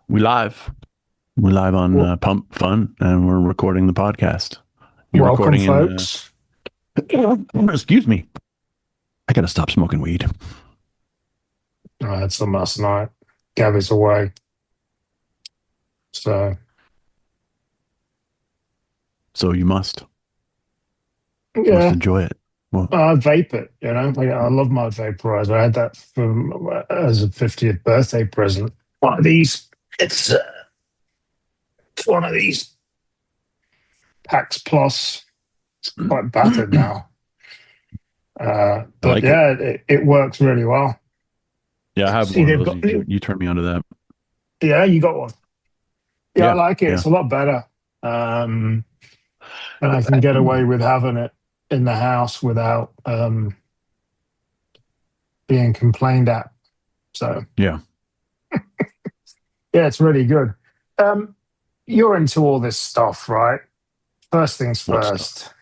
We live. We're live on Well, Pump Fun, and we're recording the podcast. You're welcome, recording in. folks. Excuse me. I gotta stop smoking weed. I had some last night. Gabby's away, so So you must. You must yeah, enjoy it. Well, I vape it. I love my vaporizer. I had that from as a 50th birthday present. One of these. It's one of these Pax Plus. It's quite battered I now, but like it. yeah, it works really well. Yeah, I have See, one of they've those. got You turned me onto that. yeah, you got one. Yeah, I Yeah, like it. yeah. It's a lot better. Um, and I can get away with having it in the house without being complained at. So Yeah. yeah, it's really good. Um, you're into all this stuff, right? First things What stuff? first,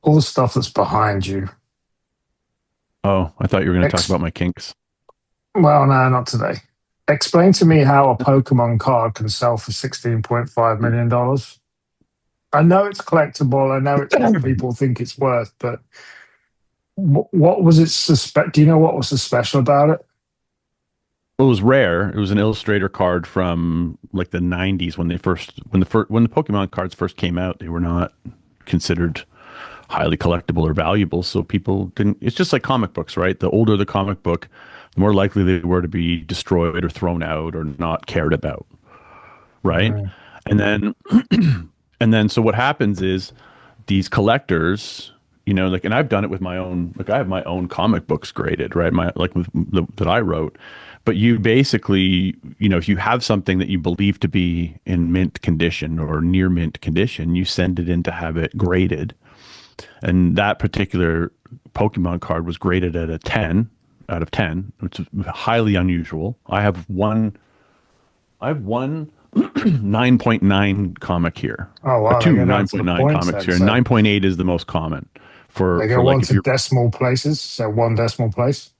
all the stuff that's behind you. Oh, I thought you were going to talk Ex- about my kinks. well, no, not today. Explain to me how a Pokemon card can sell for $16.5 million. I know it's collectible. I know it's what people think it's worth, but what was it suspect? Do you know what was so special about it? Well, it was rare. It was an illustrator card from like the '90s when the Pokemon cards first came out. They were not considered highly collectible or valuable. So people didn't, it's just like comic books, right? The older the comic book, the more likely they were to be destroyed or thrown out or not cared about, right? Mm. And then, so what happens is these collectors, like, and I've done it with my own, like, I have my own comic books graded, right? That I wrote. But you basically, if you have something that you believe to be in mint condition or near mint condition, you send it in to have it graded, and that particular Pokemon card was graded at a 10 out of 10, which is highly unusual. I have one 9.9 comic here, Oh or wow, they two go down to the 9.9 points comics then. here. And So 9.8 is the most common for they go like one if to you're, decimal places, so one decimal place.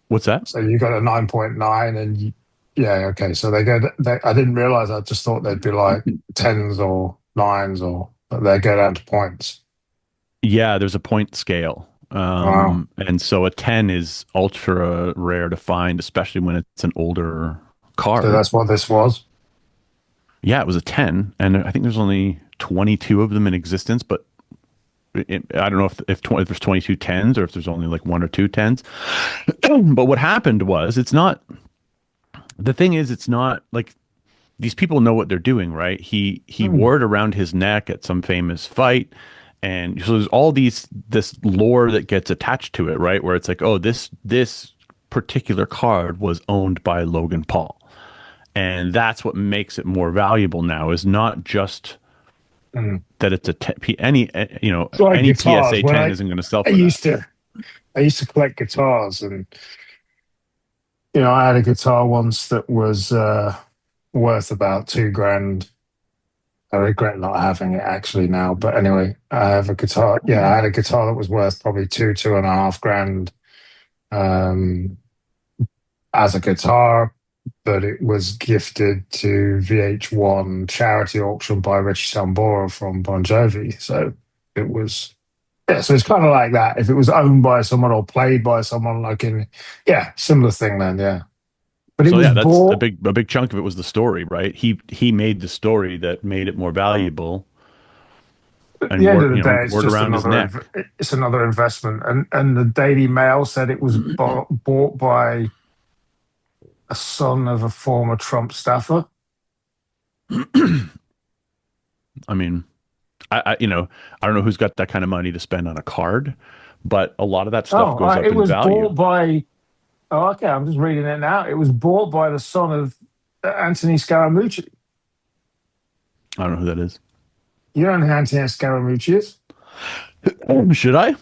what's that? So you got a 9.9, and yeah, okay. So they go. I didn't realize. I just thought they'd be like tens or nines, or but they go down to points. Yeah, there's a point scale. Wow. And so a 10 is ultra rare to find, especially when it's an older So card. that's what this was. Yeah, it was a 10, and I think there's only 22 of them in existence, but I don't know if there's 22 tens or if there's only like one or two tens. But what happened was, the thing is, it's not like these people know what they're doing, right? He Hmm. wore it around his neck at some famous fight, and so there's all this lore that gets attached to it, right? Where it's like, oh, this particular card was owned by Logan Paul, and that's what makes it more valuable now. Is not just Hmm. that it's a any It's like any guitars. PSA 10 isn't going to sell I for that. used to, I used to collect guitars, and I had a guitar once that was worth about 2 grand. I regret not having it actually now, but anyway, I have a guitar. Yeah, I had a guitar that was worth probably 2.5 grand um, as a guitar, but it was gifted to VH1 charity auction by Richie Sambora from Bon Jovi. So it was, yeah. So it's kind of like that. If it was owned by someone or played by someone, like yeah, similar thing then, yeah. But it So was yeah, that's bought. a big chunk of it was the story, right? He made the story that made it more valuable At and the end of the he day, it's wore it just around his neck. it's another investment. And the Daily Mail said it was bought by a son of a former Trump staffer. I mean, I don't know who's got that kind of money to spend on a card, but a lot of that stuff Oh, goes up it in was value. bought by. Oh, okay. I'm just reading it now. It was bought by the son of Anthony Scaramucci. I don't know who that is. You know who Anthony Scaramucci is? Should I?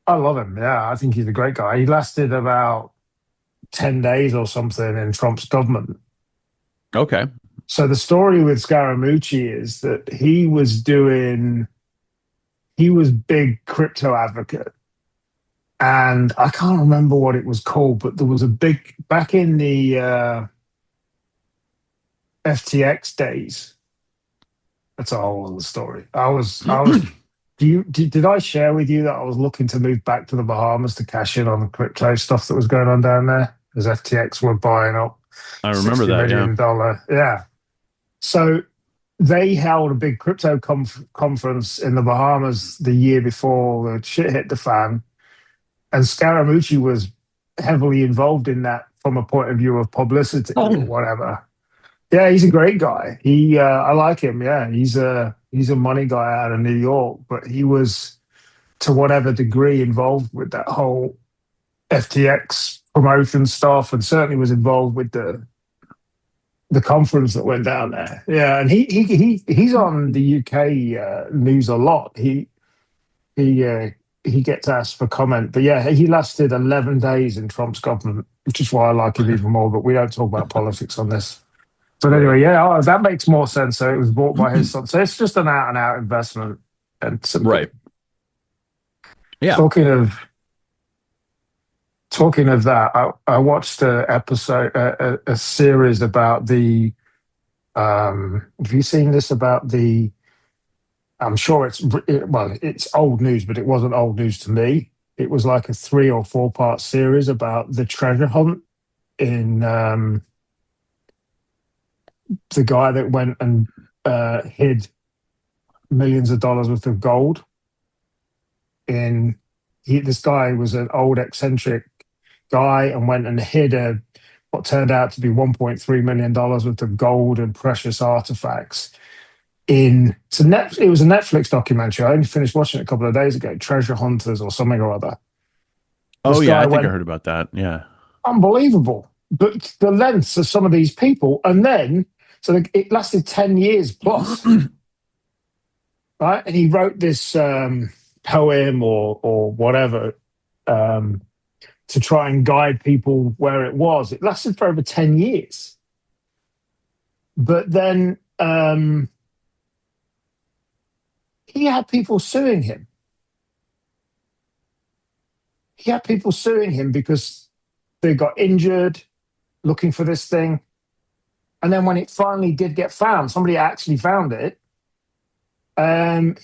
I love him. Yeah, I think he's a great guy. He lasted about 10 days or something in Trump's government. Okay. So the story with Scaramucci is that he was big crypto advocate. and I can't remember what it was called, but there was a big back in the FTX days. That's a whole other story. I was. Did I share with you that I was looking to move back to the Bahamas to cash in on the crypto stuff that was going on down there? As FTX were buying up I remember sixty that. Yeah. million dollar. Yeah. So they held a big crypto conference in the Bahamas the year before the shit hit the fan, and Scaramucci was heavily involved in that from a point of view of publicity or Oh. whatever. Yeah, he's a great guy. I like him. Yeah, he's a money guy out of New York, but he was to whatever degree involved with that whole FTX promotion stuff, and certainly was involved with the conference that went down there. Yeah, and he's on the UK news a lot. He gets asked for comment, but yeah, he lasted 11 days in Trump's government, which is why I like him even more. But we don't talk about politics on this. But Right. anyway, yeah, oh, that makes more sense. So it was bought by his son. So it's just an out and out investment and some good. Right. Yeah. Talking of talking of that, I watched a series about the. Have you seen this about the? I'm sure it's old news, but it wasn't old news to me. It was like a 3 or 4 part series about the treasure hunt in the guy that went and hid millions of dollars worth of gold in. This guy was an old eccentric guy and went and hid what turned out to be $1.3 million worth of gold and precious artifacts in. It was a Netflix documentary. I only finished watching it a couple of days ago, Treasure Hunters or something or other. Oh This yeah, guy I think I went. heard about that. Yeah. Unbelievable. But the lengths of some of these people, and then so it lasted 10 years plus, right? And he wrote this poem or whatever um, to try and guide people where it was. It lasted for over 10 years, but then he had people suing him. He had people suing him because they got injured looking for this thing. And then when it finally did get found, somebody actually found it.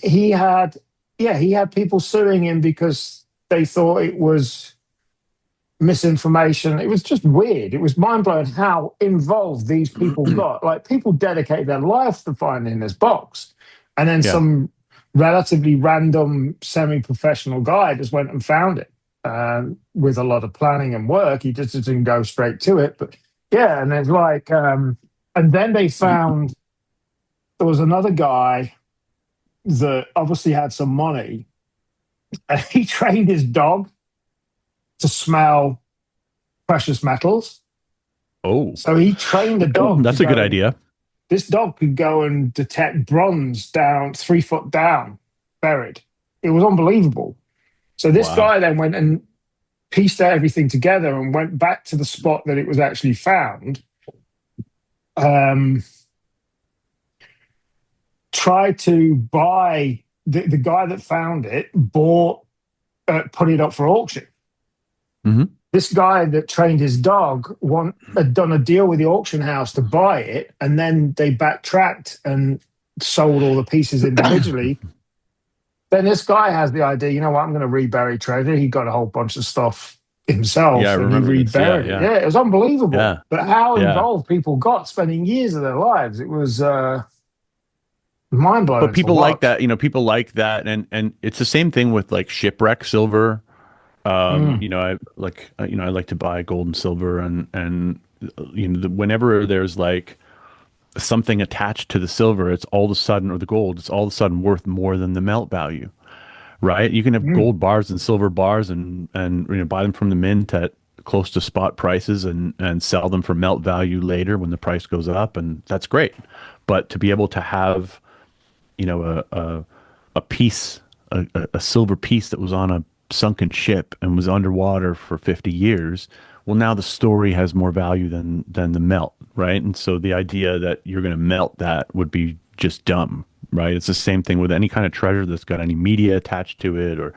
He had, yeah, he had people suing him because they thought it was misinformation. It was just weird. It was mind blowing how involved these people got. Like people dedicated their lives to finding this box, and then Yeah. some relatively random semi-professional guy just went and found it with a lot of planning and work. He just didn't go straight to it, but yeah. And it's like, and then they found there was another guy that obviously had some money, and he trained his dog to smell precious metals. Oh, So he trained the dog to that's a good go and idea. this dog could go and detect bronze down 3 foot down, buried. It was unbelievable. So this Wow. guy then went and pieced everything together and went back to the spot that it was actually found. Um, Tried to buy the guy that found it, put it up for auction. Hmm. This guy that trained his dog had done a deal with the auction house to buy it, and then they backtracked and sold all the pieces individually. Then this guy has the idea, you know what, I'm going to rebury treasure. He got a whole bunch of stuff Yeah, I himself and he remember this. Yeah, reburied it. yeah, Yeah, it was unbelievable. yeah, But how yeah. involved people got, spending years of their lives, it was mind But blowing to people like watch. that, people like that, and it's the same thing with like shipwreck silver. Mm, I like to buy gold and silver, and whenever there's like something attached to the silver, it's all of a sudden, or the gold, it's all of a sudden worth more than the melt value, right? You can have mm, gold bars and silver bars, and buy them from the mint at close to spot prices, and sell them for melt value later when the price goes up, and that's great. But to be able to have a piece, a silver piece that was on a sunken ship and was underwater for 50 years. Well, now the story has more value than the melt, right? And so the idea that you're going to melt that would be just dumb, right? It's the same thing with any kind of treasure that's got any media attached to it, or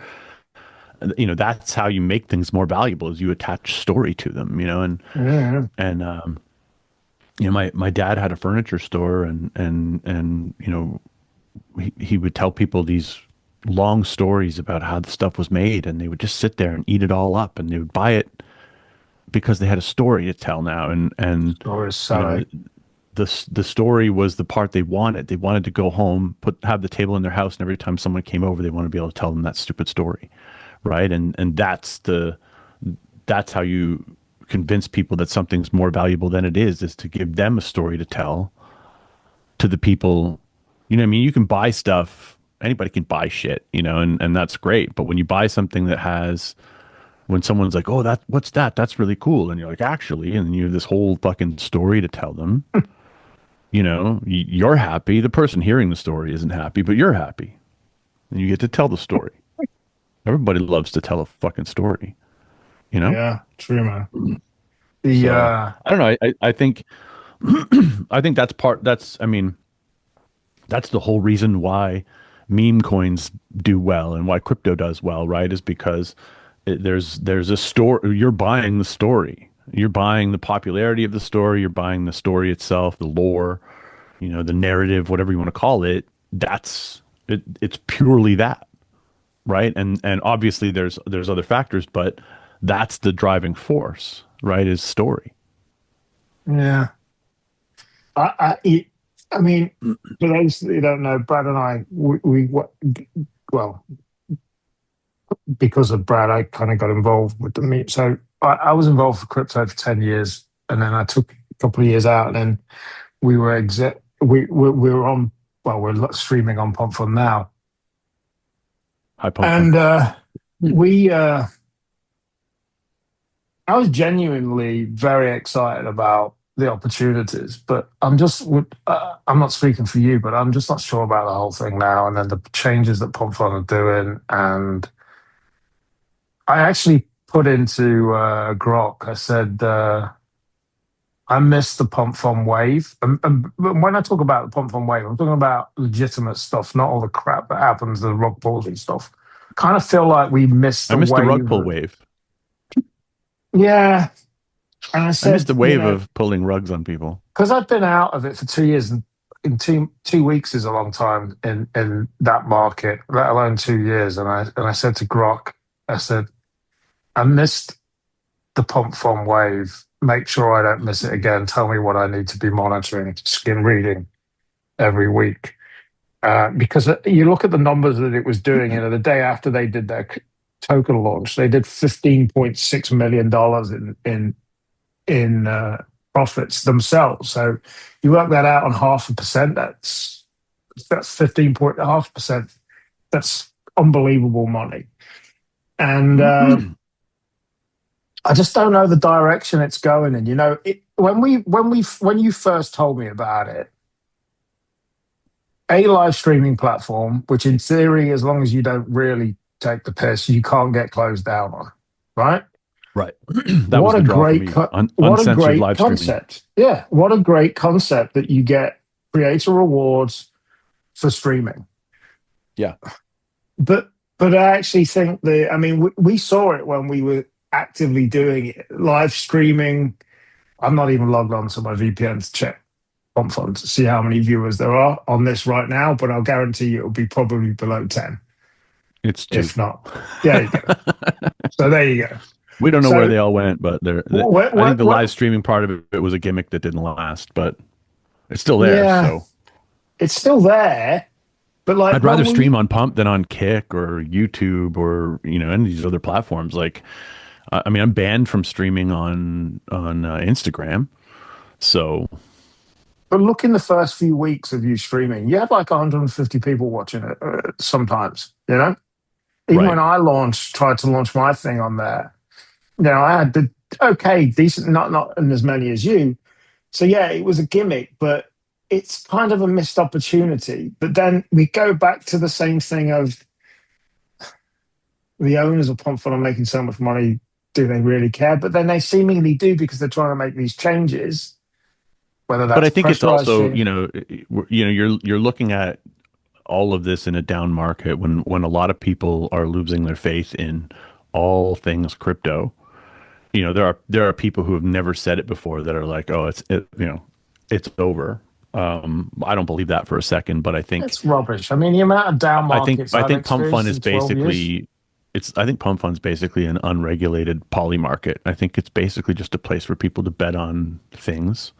that's how you make things more valuable is you attach story to them, Yeah. and my dad had a furniture store, and he would tell people these long stories about how the stuff was made, and they would just sit there and eat it all up, and they would buy it because they had a story to tell now, and Stories you know selling. the story was the part they wanted. They wanted to go home, have the table in their house, and every time someone came over, they wanted to be able to tell them that stupid story, right? And that's how you convince people that something's more valuable than it is to give them a story to tell to the people. You know what I mean? You can buy stuff, anybody can buy shit, and that's great. But when you buy something that has, when someone's like, oh, what's that? That's really cool. And you're like, actually, and you have this whole fucking story to tell them, you're happy. The person hearing the story isn't happy, but you're happy. And you get to tell the story. Everybody loves to tell a fucking story, you know? Yeah, true, man. The So I don't know. I think I think I mean, that's the whole reason why meme coins do well and why crypto does well, right? Is because there's a story. You're buying the story. You're buying the popularity of the story. You're buying the story itself, the lore, the narrative, whatever you want to call it. That's it. It's purely that, right? And obviously there's other factors, but that's the driving force, right? Is story. yeah, I mean, for those that don't know, Brad and I, well, because of Brad, I kind of got involved with the meme. So I was involved for crypto for 10 years, and then I took a couple of years out, and then we were exit. We were on. Well, we're streaming on Pump Fun now, High pump fun. and we. I was genuinely very excited about the opportunities, but I'm not speaking for you, but I'm just not sure about the whole thing now. And then the changes that Pump Fun are doing, and I actually put into Grok. I said I missed the Pump Fun wave, and when I talk about the Pump Fun wave, I'm talking about legitimate stuff, not all the crap that happens, the rug pulling stuff. Kind of feel like we missed I the missed the rug wave. pull wave. Yeah, and I I missed said, the wave of pulling rugs on people. because I've been out of it for 2 years, and in two weeks is a long time in that market, let alone 2 years. And I said to Grok, I said, I missed the Pump Fun wave. Make sure I don't miss it again. Tell me what I need to be monitoring, skin reading every week. Because you look at the numbers that it was doing, the day after they did their token launch, they did $15.6 million in profits themselves. So you work that out on 0.5%. That's 15.5%. That's unbelievable money. And I just don't know the direction it's going in. When you first told me about it, a live streaming platform, which in theory, as long as you don't really take the piss, you can't get closed down on, right? Right. That was the draw for me. What a Uncensored great live streaming. concept. Yeah, what a great concept that you get creator rewards for streaming. Yeah. But I actually think we saw it when we were actively doing it, live streaming. I'm not even logged on to my VPN to check on phone to see how many viewers there are on this right now, but I'll guarantee you it'll be probably below 10, It's two. if not. There you go. So there you go. We don't know where So they all went, but I think the live streaming part of it was a gimmick that didn't last, but it's still there. yeah, So it's still there. But like I'd rather stream on Pump than on Kick or YouTube or any of these other platforms. Like, I mean, I'm banned from streaming on Instagram. So but look, in the first few weeks of you streaming, you had like 150 people watching it sometimes, Even right, when I tried to launch my thing on there, I had the decent, not as many as you. So yeah, it was a gimmick, but it's kind of a missed opportunity. But then we go back to the same thing of the owners of Pomfret are making so much money. Do they really care? But then they seemingly do because they're trying to make these changes. Whether but I that's think it's also pressurizing. you're looking at all of this in a down market when a lot of people are losing their faith in all things crypto, there are people who have never said it before that are like, oh, it's over. I don't believe that for a second, but It's rubbish. I mean, the amount of down I think markets I I've think Pump Fund experienced is in 12 years. basically I think Pump Fund's basically an unregulated poly market. I think it's basically just a place for people to bet on things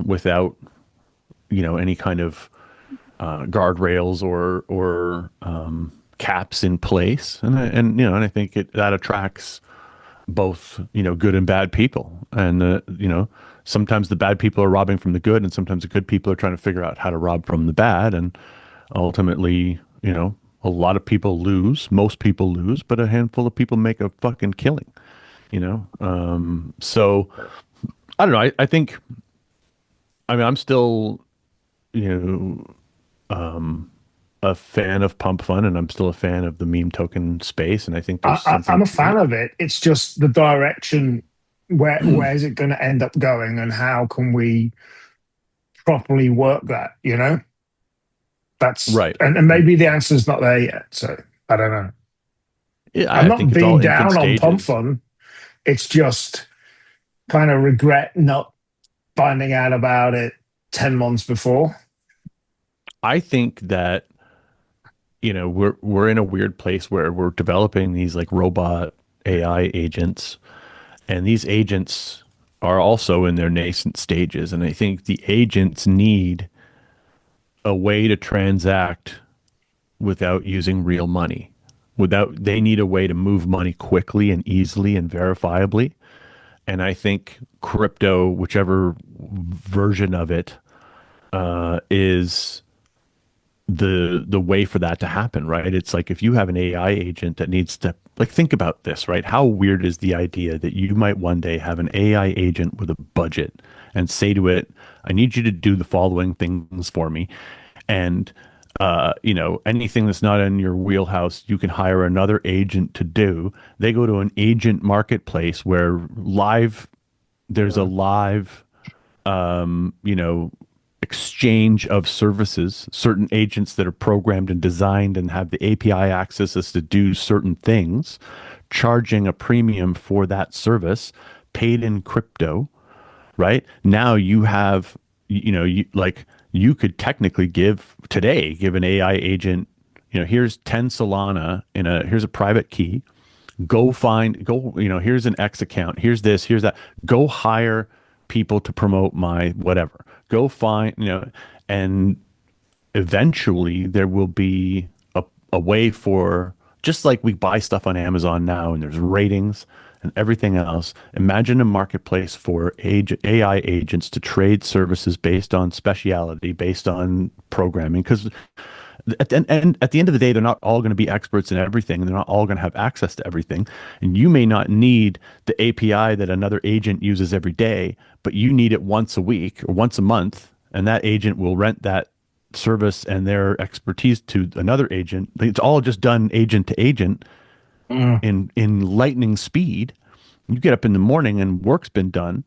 without any kind of guardrails or caps in place, and I think that attracts both good and bad people, and sometimes the bad people are robbing from the good, and sometimes the good people are trying to figure out how to rob from the bad, and ultimately a lot of people lose, most people lose, but a handful of people make a fucking killing. So I don't know. I think, I mean, I'm still you know a fan of Pump Fun, and I'm still a fan of the meme token space, and I think there's I'm something a to fan of it. It's just the direction. Where is it going to end up going, and how can we properly work that? That's right. and maybe the answer's not there yet. So I don't know. Yeah, I'm I not think it's all being infant down on Pump stages. Fun. It's just kind of regret not finding out about it 10 months before. I think that we're in a weird place where we're developing these like robot AI agents, and these agents are also in their nascent stages, and I think the agents need a way to transact without using real money. They need a way to move money quickly and easily and verifiably. And I think crypto, whichever version of it, is the way for that to happen, right? It's like if you have an AI agent that needs to, like, think about this, right? How weird is the idea that you might one day have an AI agent with a budget and say to it, I need you to do the following things for me. And anything that's not in your wheelhouse, you can hire another agent to do. They go to an agent marketplace where there's a Yeah. live you know, exchange of services, certain agents that are programmed and designed and have the API access as to do certain things, charging a premium for that service, paid in crypto, right? Now you have, you could technically give an AI agent, here's 10 Solana here's a private key. Here's an X account. Here's this, here's that. Go hire people to promote my whatever. Go find, and eventually there will be a way for, just like we buy stuff on Amazon now and there's ratings and everything else. Imagine a marketplace for AI agents to trade services based on speciality, based on programming. Because at the end of the day, they're not all going to be experts in everything, and they're not all going to have access to everything. And you may not need the API that another agent uses every day, but you need it once a week or once a month, and that agent will rent that service and their expertise to another agent. It's all just done agent to agent Mm. in lightning speed. You get up in the morning and work's been done,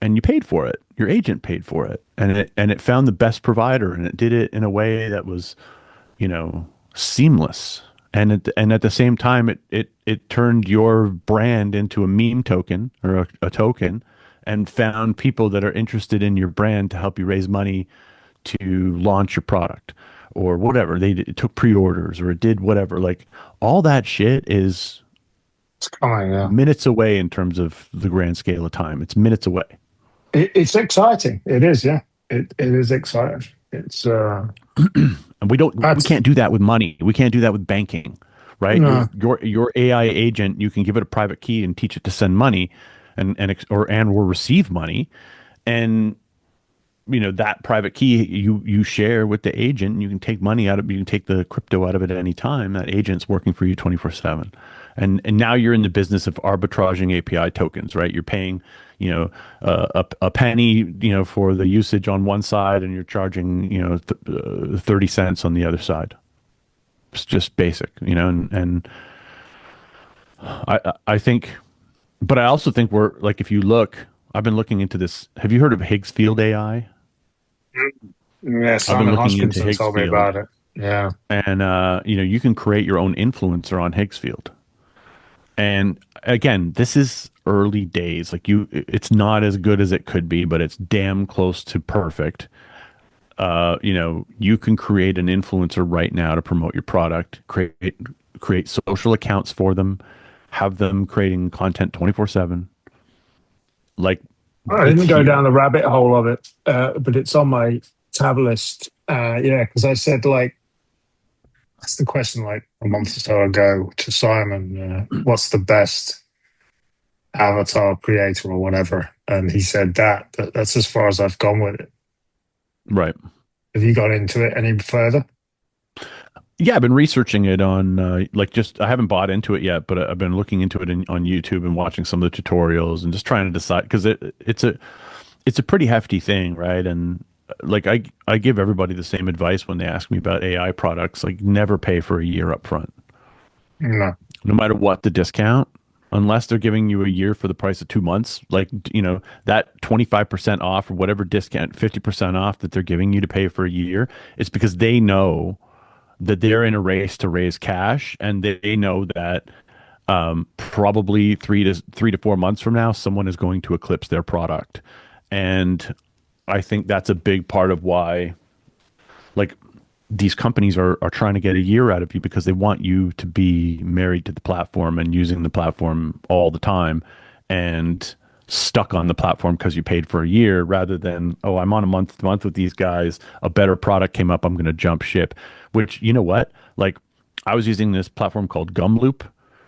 and you paid for it. Your agent paid for it, and it found the best provider, and it did it in a way that was, seamless. And at the same time, it turned your brand into a meme token or a token, and found people that are interested in your brand to help you raise money to launch your product or whatever. It took pre-orders, or it did whatever. Like, all that shit is It's coming, yeah. minutes away in terms of the grand scale of time. It's minutes away. It's exciting. It is, yeah. It is exciting. It's And we that's can't do that with money. We can't do that with banking, right? Your no. your AI agent, you can give it a private key and teach it to send money or receive money. And that private key you share with the agent, and you can take money out of, you can take the crypto out of it at any time. That agent's working for you 24/7. And now you're in the business of arbitraging API tokens, right? You're paying, a penny, for the usage on one side, and you're charging, 30 cents on the other side. It's just basic, and I think, but I also think we're like, if you look, I've been looking into this. Have you heard of Higgs field AI? Yeah, I've been Simon looking into Hoskinson Higgs told me field, about it. Yeah. and you can create your own influencer on Higgs field. And again, this is early days. Like it's not as good as it could be, but it's damn close to perfect. You can create an influencer right now to promote your product, create social accounts for them, have them creating content 24/7. Like I it's didn't go down here. the rabbit hole of it, but it's on my tab list. Yeah, because I said like that's the question like a month or so ago to Simon. What's the best avatar creator or whatever? And he said that's as far as I've gone with it. Right. Have you got into it any further? Yeah, I've been researching it on just I haven't bought into it yet, but I've been looking into it on YouTube and watching some of the tutorials and just trying to decide because it's a pretty hefty thing, right? And like I give everybody the same advice when they ask me about AI products, like never pay for a year up front, No. no matter what the discount, unless they're giving you a year for the price of 2 months. Like, that 25% off or whatever discount, 50% off that they're giving you to pay for a year, it's because they know that they're in a race to raise cash and they know that probably 3 to 4 months from now, someone is going to eclipse their product. And I think that's a big part of why, like, these companies are trying to get a year out of you because they want you to be married to the platform and using the platform all the time and stuck on the platform because you paid for a year rather than, oh, I'm on a month to month with these guys. A better product came up. I'm going to jump ship, which, you know what? Like, I was using this platform called Gumloop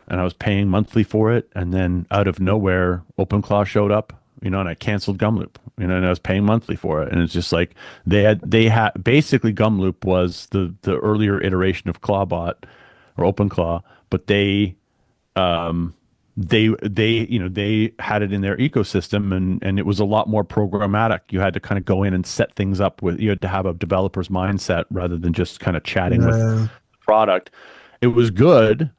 and I was paying monthly for it. And then out of nowhere, OpenClaw showed up, and I canceled Gumloop, and I was paying monthly for it. And it's just like they had basically Gumloop was the earlier iteration of Clawbot or OpenClaw, but they had it in their ecosystem and it was a lot more programmatic. You had to kind of go in and set things up you had to have a developer's mindset rather than just kind of chatting with No. the product. It was good,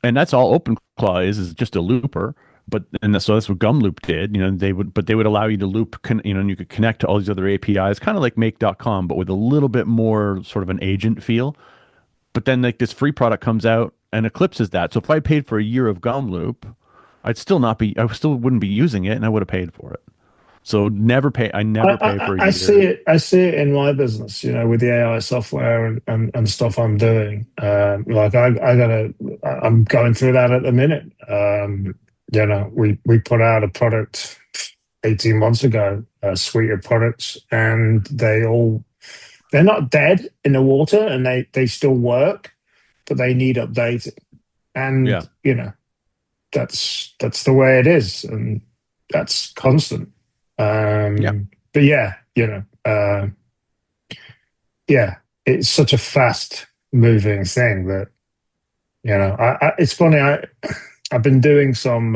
and that's all OpenClaw is just a looper. So that's what Gumloop did. They would allow you to loop, and you could connect to all these other APIs, kind of like Make.com, but with a little bit more sort of an agent feel. But then like this free product comes out and eclipses that. So if I paid for a year of Gumloop, I still wouldn't be using it, and I would have paid for it. So I never pay for a I see year. it. I see it in my business, with the AI software and stuff I'm doing. Like I'm going through that at the minute. We put out a product 18 months ago, a suite of products, and they're not dead in the water, and they still work, but they need updating. Yeah. And that's the way it is, and that's constant. Yeah. But yeah, yeah, it's such a fast moving thing that it's funny. I've been doing some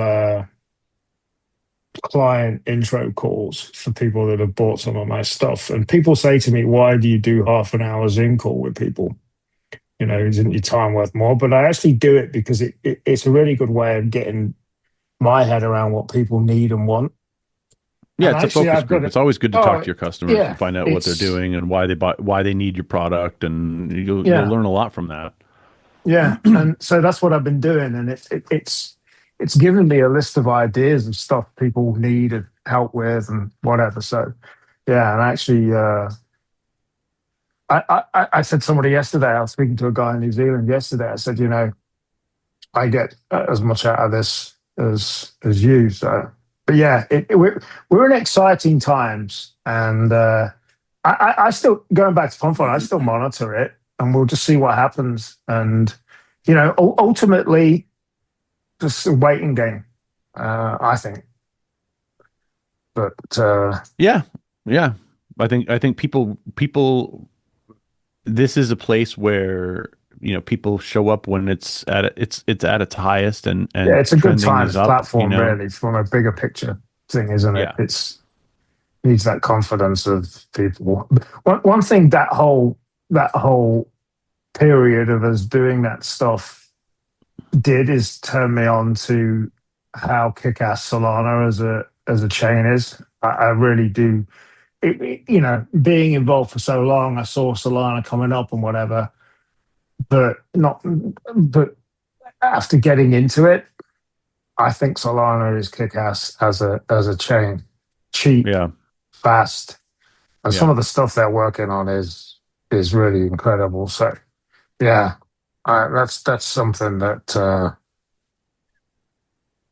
client intro calls for people that have bought some of my stuff, and people say to me, "Why do you do half an hour Zoom call with people? Isn't your time worth more?" But I actually do it because it's a really good way of getting my head around what people need and want. Yeah, And it's a actually, focus I've got group. it. It's always good to talk Oh, to your customers and yeah, find out what they're it's doing and why they need your product, and you'll yeah, learn a lot from that. yeah, and so that's what I've been doing, and it's given me a list of ideas of stuff people need and help with and whatever. So yeah, and actually, I said to somebody yesterday. I was speaking to a guy in New Zealand yesterday. I said, I get as much out of this as you. So, but yeah, we're in exciting times, and I still going back to Confluent. I still monitor it, and we'll just see what happens. And ultimately, just a waiting game, I think. But Yeah, yeah. I think people. This is a place where people show up when it's at its highest yeah, and it's a good trending time is as up. platform, really, from a bigger picture thing, isn't it? Yeah, It's needs that confidence of people. One thing that whole period of us doing that stuff did is turn me on to how kick-ass Solana as a chain is. I really do. Being involved for so long, I saw Solana coming up and whatever, but not. But after getting into it, I think Solana is kick-ass as a chain, cheap, Yeah. fast, and some Yeah. of the stuff they're working on is really incredible. So yeah, that's something that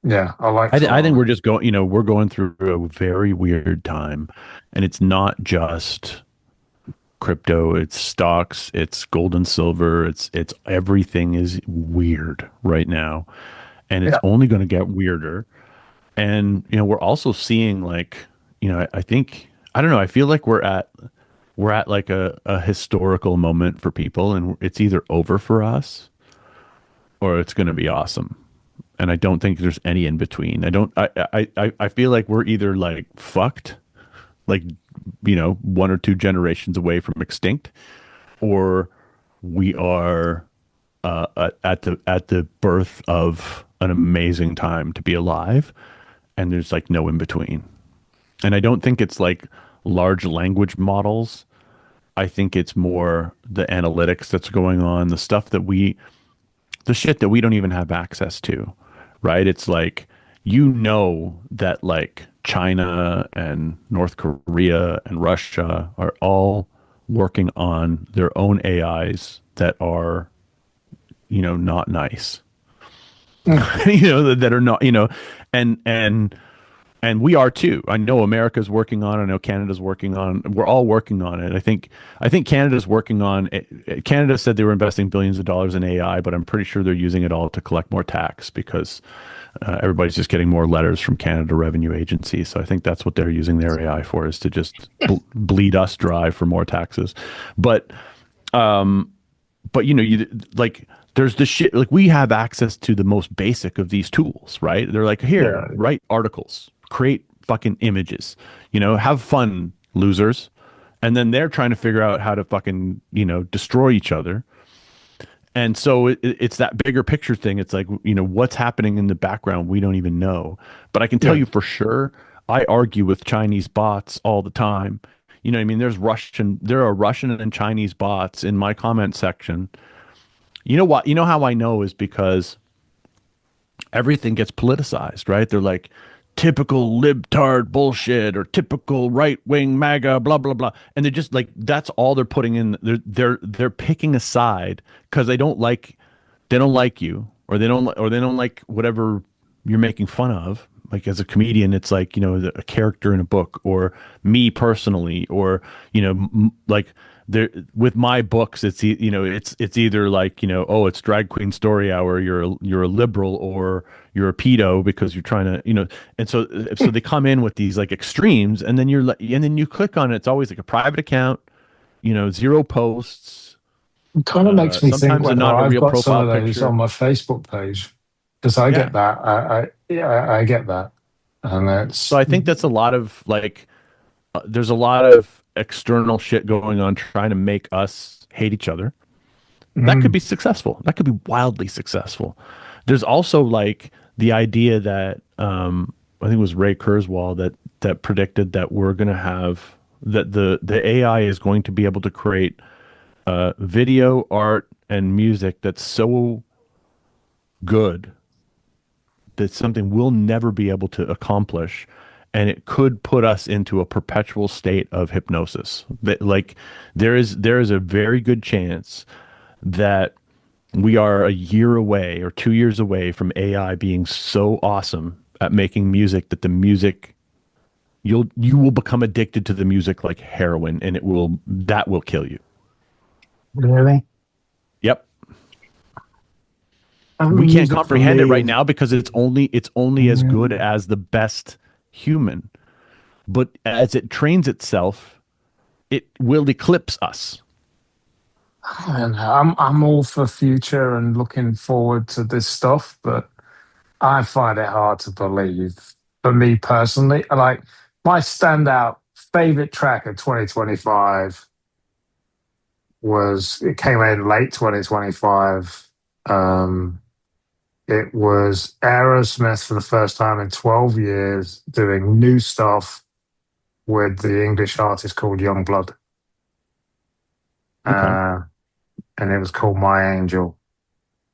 yeah, I like I think Solana. we're just going, we're going through a very weird time, and it's not just crypto, it's stocks, it's gold and silver, it's everything is weird right now, and it's Yeah, only going to get weirder. And we're also seeing like, I think, I don't know, I feel like we're at like a historical moment for people, and it's either over for us or it's going to be awesome. And I don't think there's any in between. I feel like we're either like fucked, like, one or two generations away from extinct, or we are at the birth of an amazing time to be alive, and there's like no in between. And I don't think it's like large language models. I think it's more the analytics that's going on, the shit that we don't even have access to, right? It's like, that like China and North Korea and Russia are all working on their own AIs that are, not nice, mm, that are not, and we are too. I know America's working on it. I know Canada's working on. We're all working on it. I think Canada's working on it. Canada said they were investing billions of dollars in AI, but I'm pretty sure they're using it all to collect more tax because everybody's just getting more letters from Canada Revenue Agency. So I think that's what they're using their AI for, is to just bleed us dry for more taxes. But you like, there's the shit, like, we have access to the most basic of these tools, right? They're like, here, yeah. write articles, create fucking images, have fun, losers. And then they're trying to figure out how to fucking, destroy each other. And so it's that bigger picture thing. It's like, what's happening in the background, we don't even know. But I can tell Yeah. you for sure, I argue with Chinese bots all the time. You know what I mean? There are Russian and Chinese bots in my comment section. You know what? You know how I know is because everything gets politicized, right? They're like, typical libtard bullshit, or typical right wing MAGA, blah blah blah, and they're just like, that's all they're putting in. They're picking a side because they don't like you, or they don't like whatever you're making fun of. Like, as a comedian, it's like, a character in a book, or me personally, or like, there, with my books, it's either like, oh, it's drag queen story hour, you're a liberal, or you're a pedo because you're trying to, and so they come in with these like extremes, and then and then you click on it, it's always like a private account, zero posts, It kind of makes me think sometimes whether not a I've real got some profile of those on picture. my Facebook page because I Yeah. get that. Yeah, I get that, and So it's I think that's a lot of like, there's a lot of external shit going on trying to make us hate each other. That could mm, be successful. That could be wildly successful. There's also like the idea that, I think it was Ray Kurzweil that predicted that we're going to have, that the AI is going to be able to create video, art, and music that's so good that's something we'll never be able to accomplish, and it could put us into a perpetual state of hypnosis. That, like, there is a very good chance that we are a year away or 2 years away from AI being so awesome at making music that the music, you will become addicted to the music like heroin, and that will kill you. really. Yep. We can't Music for comprehend it me right is now because it's only as good mm, as the best human. But as it trains itself, it will eclipse us. I don't know. I'm all for future and looking forward to this stuff, but I find it hard to believe. For me personally, like my standout favorite track of 2025 was it came out in late 2025. Um, it was Aerosmith for the first time in 12 years doing new stuff with the English artist called Youngblood. Okay. Uh, and it was called My Angel.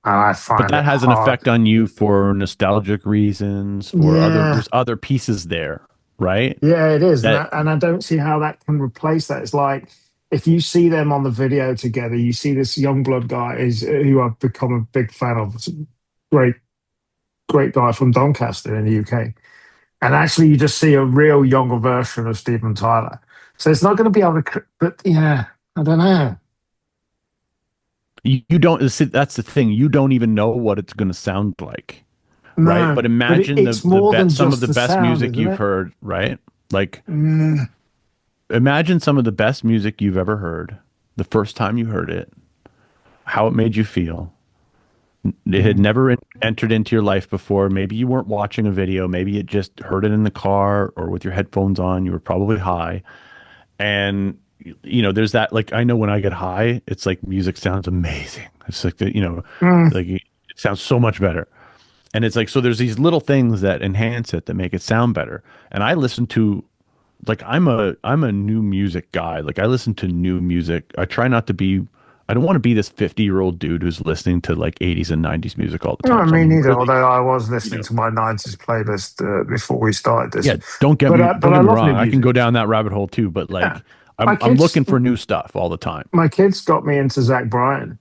and I But find that it has an hard. effect on you for nostalgic reasons, for Yeah, there's other pieces there, right? yeah, it is, and That I don't see how that can replace that. It's like if you see them on the video together, you see this Youngblood guy is who I've become a big fan of. It's a great, great guy from Doncaster in the UK, and actually, you just see a real younger version of Steven Tyler. So it's not going to be able to. But yeah, I don't know. you don't see, that's the thing. You don't even know what it's going to sound like, right? No, But but imagine it's more than some of just the the best sound, music isn't you've it? heard, right? Like Mm, imagine some of the best music you've ever heard, the first time you heard it, how it made you feel. It had mm. never entered into your life before. Maybe you weren't watching a video. Maybe you just heard it in the car or with your headphones on. You were probably high. And, there's that, like, I know when I get high, it's like music sounds amazing. It's like, Mm. like it sounds so much better. And it's like, so there's these little things that enhance it that make it sound better. And I listen to, like, I'm a new music guy. Like I listen to new music. I don't want to be this 50-year-old dude who's listening to like 80s and 90s music all the No, time. So me I'm neither. really, Although I was you listening know, to my '90s playlist before we started this, yeah, don't get but me don't I get me love new wrong. I can music. go down that rabbit hole too, but Yeah, like my I'm kids, looking for new stuff all the time. my kids got me into Zach Bryan.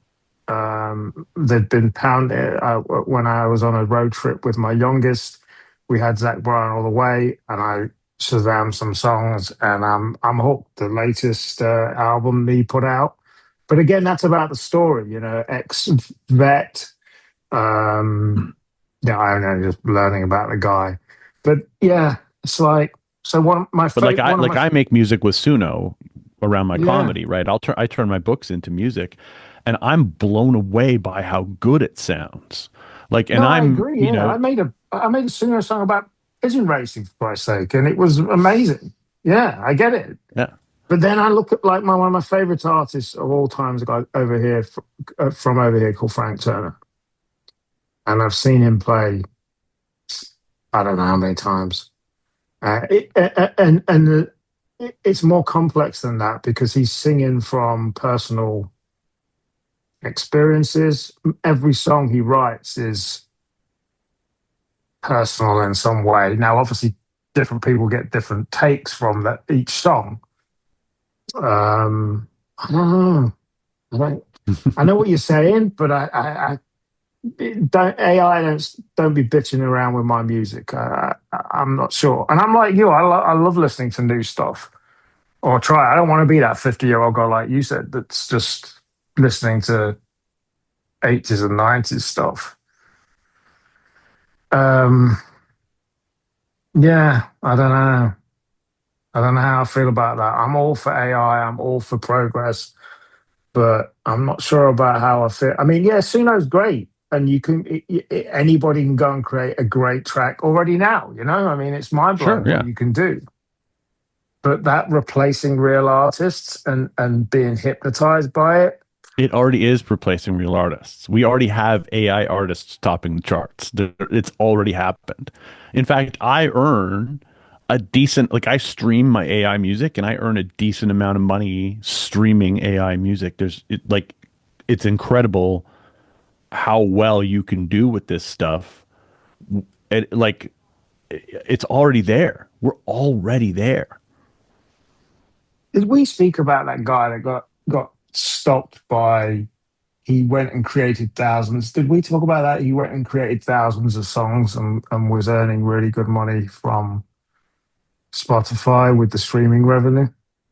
They'd been pounding when I was on a road trip with my youngest. We had Zach Bryan all the way, and I Shazam some songs, and I'm hooked. The latest album he put out, but again, that's about the story, ex vet. Um, yeah, I don't know, just learning about the guy, but yeah, it's like so. But like I One of like my I make music with Suno around my yeah. comedy, right? I turn my books into music, and I'm blown away by how good it sounds. Like, and No, I I'm, agree. Yeah, I made a singer song about pigeon racing for Christ's sake, and it was amazing. Yeah, I get it. yeah. But then I look at like one of my favorite artists of all times, a guy over here from over here called Frank Turner, and I've seen him play. I don't know how many times. It's more complex than that because he's singing from personal experiences. Every song he writes is personal in some way. Now, obviously, different people get different takes from that each song. I don't know. I don't. I know what you're saying, but I don't AI don't be bitching around with my music. I'm not sure, and I'm like you. I love listening to new stuff or try. I don't want to be that 50-year-old guy like you said that's just listening to 80s and 90s stuff. Um, yeah, I don't know. I don't know how I feel about that. I'm all for AI. I'm all for progress, but I'm not sure about how I feel. I mean, yeah, Suno's great, and anybody can go and create a great track already now. I mean, it's mind Sure, blowing what yeah. you can do. But that replacing real artists and being hypnotized by it, It already is replacing real artists. We already have AI artists topping the charts. It's already happened. In fact, I earn a decent, like I stream my AI music and I earn a decent amount of money streaming AI music. It's incredible how well you can do with this stuff. It's already there. We're already there. did we speak about that guy that got stopped by? He went and created thousands. Did we talk about that? He went and created thousands of songs and was earning really good money from Spotify with the streaming revenue,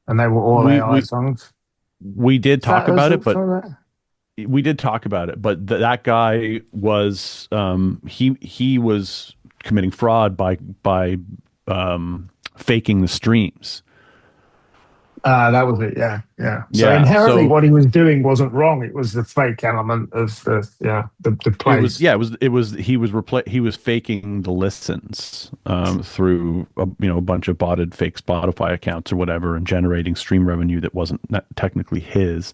and they were all We AI we songs. we did Is that talk us about that it, was but talking about? we did talk about it, but that guy was he was committing fraud by faking the streams. That was it. Yeah, yeah. So Yeah, inherently, so what he was doing wasn't wrong. It was the fake element of the it was plays. yeah it was he was faking the listens through a bunch of botted fake Spotify accounts or whatever and generating stream revenue that wasn't technically his.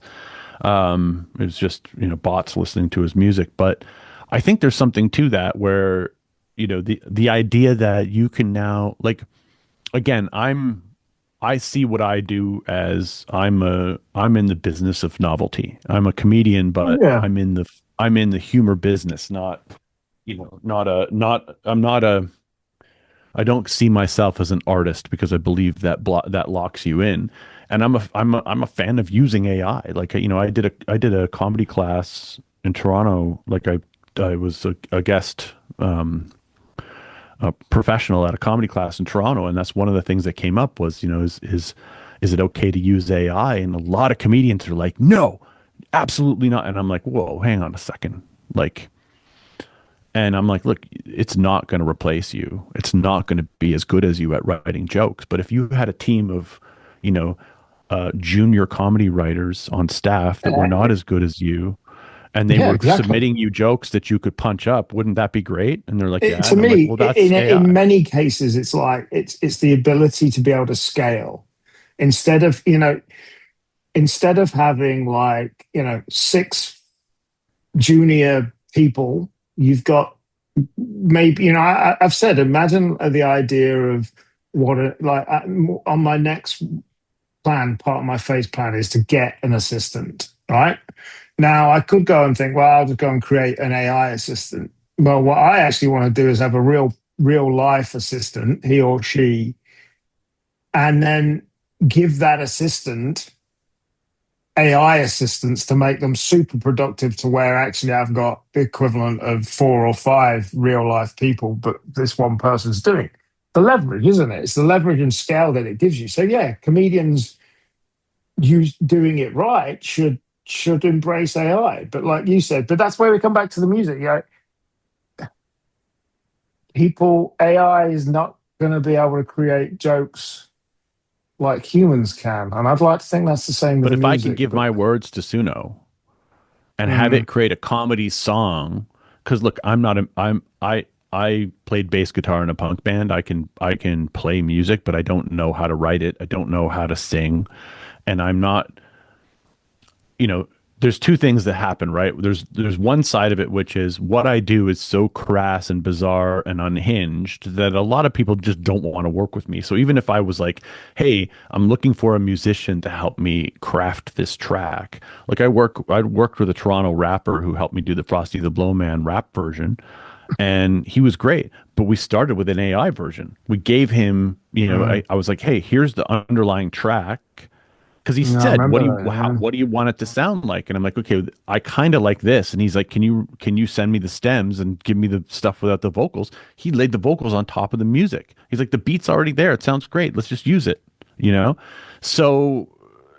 It was just bots listening to his music, but I think there's something to that where the idea that you can now, like, again, I see what I do as I'm in the business of novelty. I'm a comedian, but Yeah, I'm in the humor business, not, not a, not, I'm not a, I don't see myself as an artist because I believe that that locks you in. And I'm a fan of using AI. Like, I did a comedy class in Toronto. Like I was a guest, a professional at a comedy class in Toronto. And that's one of the things that came up was, is it okay to use AI? And a lot of comedians are like, no, absolutely not. And I'm like, whoa, hang on a second. Like, and I'm like, look, it's not going to replace you. It's not going to be as good as you at writing jokes. But if you had a team of, you know, junior comedy writers on staff that were Uh, not as good as you, and they yeah, were exactly. submitting you jokes that you could punch up, wouldn't that be great? And they're like, yeah. To And I'm like, me, well, that's in AI. many cases, it's like it's the ability to be able to scale instead of instead of having like six junior people, you've got maybe I've said imagine the idea of what on my next plan, part of my phase plan is to get an assistant, right? Now, I could go and think, well, I'll just go and create an AI assistant. Well, what I actually want to do is have a real life assistant, he or she, and then give that assistant AI assistants to make them super productive to where actually I've got the equivalent of four or five real life people, but this one person's doing it. The leverage, isn't it? It's the leverage and scale that it gives you. So yeah, comedians doing it right should embrace AI. But like you said, but that's where we come back to the music. People, AI is not going to be able to create jokes like humans can, and I'd like to think that's the same with But the if I can music. give But my words to Suno and have mm, it create a comedy song, because look, I'm not a, I played bass guitar in a punk band. I can play music, but I don't know how to write it. I don't know how to sing, and I'm not, you know, there's two things that happen, right? There's one side of it, which is what I do is so crass and bizarre and unhinged that a lot of people just don't want to work with me. So even if I was like, hey, I'm looking for a musician to help me craft this track, like I worked with a Toronto rapper who helped me do the Frosty the Blowman rap version, and he was great. But we started with an AI version. We gave him, mm, I was like, hey, here's the underlying track, because he yeah, I said, remember that. Yeah. what do you want it to sound like? And I'm like, okay, I kind of like this. And he's like, can you send me the stems and give me the stuff without the vocals? He laid the vocals on top of the music. He's like, the beat's already there. It sounds great. Let's just use it. You know, so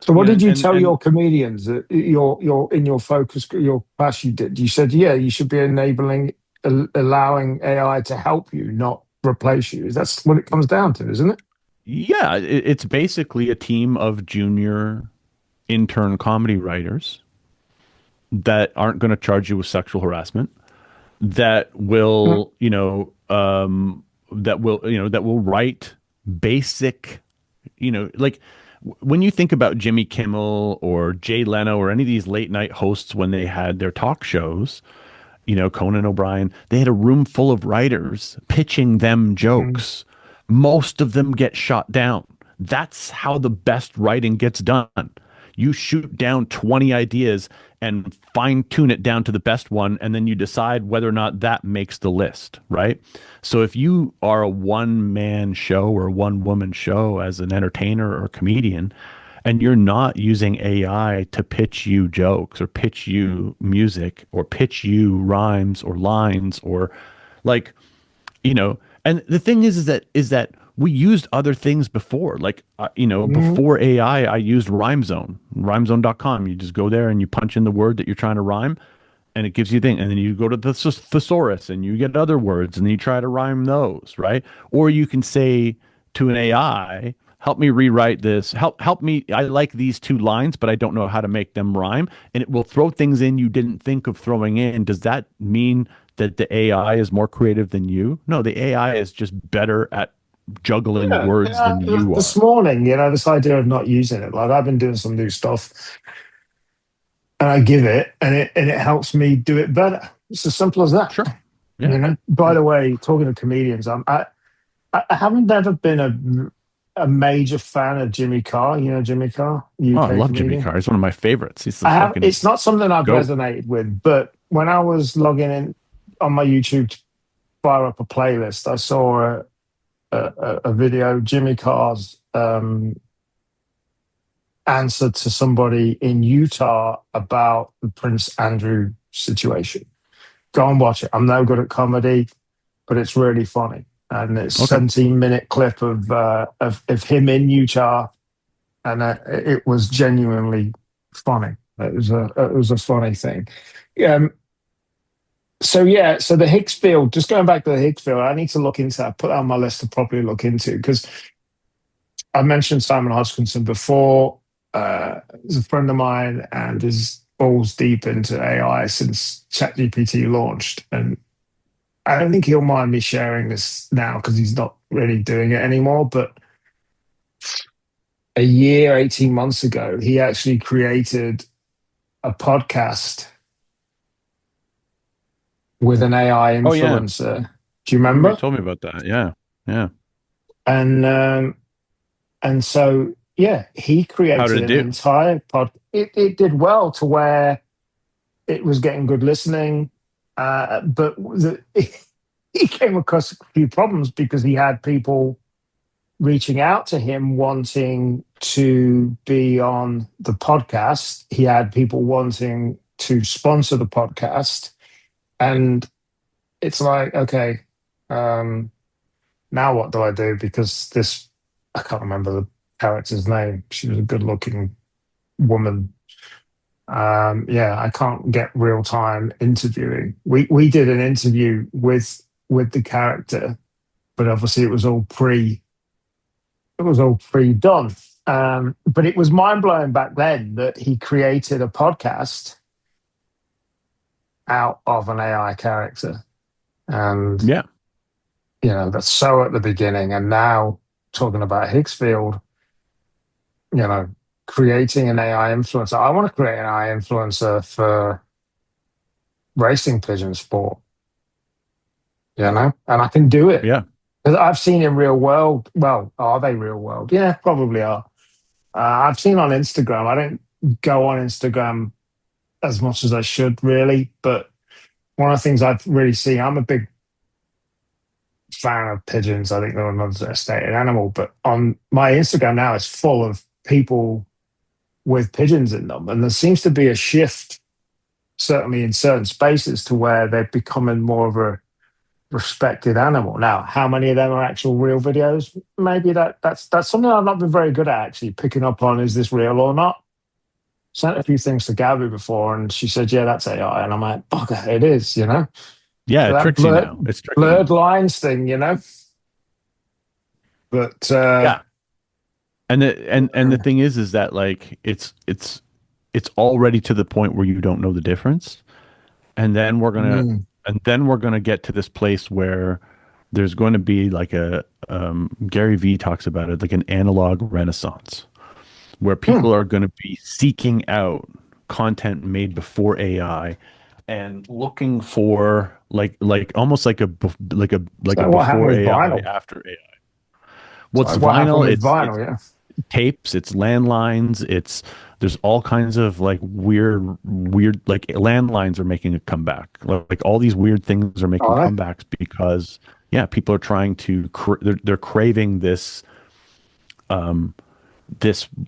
So, what did you tell and your comedians that your in your focus your class you did? You said, yeah, you should be enabling, allowing AI to help you, not replace you. That's what it comes down to, isn't it? yeah, it's basically a team of junior intern comedy writers that aren't going to charge you with sexual harassment, that Mm, will, that will write basic, like when you think about Jimmy Kimmel or Jay Leno or any of these late night hosts when they had their talk shows, Conan O'Brien, they had a room full of writers pitching them mm, jokes. Most of them get shot down. That's how the best writing gets done. You shoot down 20 ideas and fine tune it down to the best one, and then you decide whether or not that makes the list, right? So if you are a one man show or one woman show as an entertainer or comedian, and you're not using AI to pitch you jokes or pitch you music or pitch you rhymes or lines or like, and the thing is that we used other things before. Like, mm, before AI, I used RhymeZone, rhymezone.com. You just go there and you punch in the word that you're trying to rhyme, and it gives you a thing. And then you go to the thesaurus and you get other words and then you try to rhyme those, right? Or you can say to an AI, help me rewrite this. Help me. I like these two lines, but I don't know how to make them rhyme. And it will throw things in you didn't think of throwing in. Does that mean that the AI is more creative than you? No, the AI is just better at juggling yeah, words yeah. than you This are. morning, this idea of not using it. Like I've been doing some new stuff, and I give it, and it helps me do it better. It's as simple as that. Sure. Yeah. By Yeah. the way, talking to comedians, I haven't ever been a major fan of Jimmy Carr. You know Jimmy Carr, Oh, I UK love Jimmy comedian. Carr. He's one of my favorites. He's the I have. fucking It's not something I've goat. resonated with, but when I was logging in on my YouTube to fire up a playlist, I saw a video, Jimmy Carr's answer to somebody in Utah about the Prince Andrew situation. Go and watch it. I'm no good at comedy, but it's really funny. And it's a Okay. 17-minute clip of him in Utah, and it was genuinely funny. It was a funny thing. So yeah, so the Higgs field. Just going back to the Higgs field, I need to look into that. Put that on my list to properly look into, because I mentioned Simon Hodgkinson before. He's a friend of mine and is balls deep into AI since ChatGPT launched, and I don't think he'll mind me sharing this now because he's not really doing it anymore. But a year, 18 months ago, he actually created a podcast with an AI Oh yeah. influencer. Do you I remember you remember? told me about that. Yeah. Yeah. And so yeah, he How did created it an do? entire pod. It did well to where it was getting good listening, but he came across a few problems because he had people reaching out to him wanting to be on the podcast. He had people wanting to sponsor the podcast. And it's like, okay, now what do I do? Because this, I can't remember the character's name. She was a good looking woman. Yeah, I can't get real time interviewing. We did an interview with the character, but obviously it was all pre done. But it was mind blowing back then that he created a podcast out of an AI character. And, Yeah. that's so at the beginning. And now talking about Higgs field, creating an AI influencer. I want to create an AI influencer for racing pigeon sport, and I can do it. Yeah. Because I've seen in real world. Well, are they real world? Yeah, probably are. I've seen on Instagram. I don't go on Instagram as much as I should, really. But one of the things I've really seen, I'm a big fan of pigeons. I think they're an understated animal. But on my Instagram now, it's full of people with pigeons in them. And there seems to be a shift, certainly in certain spaces, to where they're becoming more of a respected animal. Now, how many of them are actual real videos? Maybe that's something I've not been very good at, actually picking up on. Is this real or not? Sent a few things to Gabby before, and she said, "Yeah, that's AI." And I'm like, "Bugger, it is." Yeah. So It that tricks you now. It's tricky blurred now. lines thing. But Yeah. And the thing is that like it's already to the point where you don't know the difference. And then we're gonna mm, and then we're gonna get to this place where there's going to be like a Gary Vee talks about it, like an analog renaissance, where mm, people are going to be seeking out content made before AI and looking for like almost like a so what happened before with AI, vinyl? after AI. Well, So it's what happened vinyl, with it's vinyl? Yeah. tapes, it's landlines, it's there's all kinds of like weird like landlines are making a comeback. Like all these weird things are making All right. comebacks because yeah, people are trying to they're craving this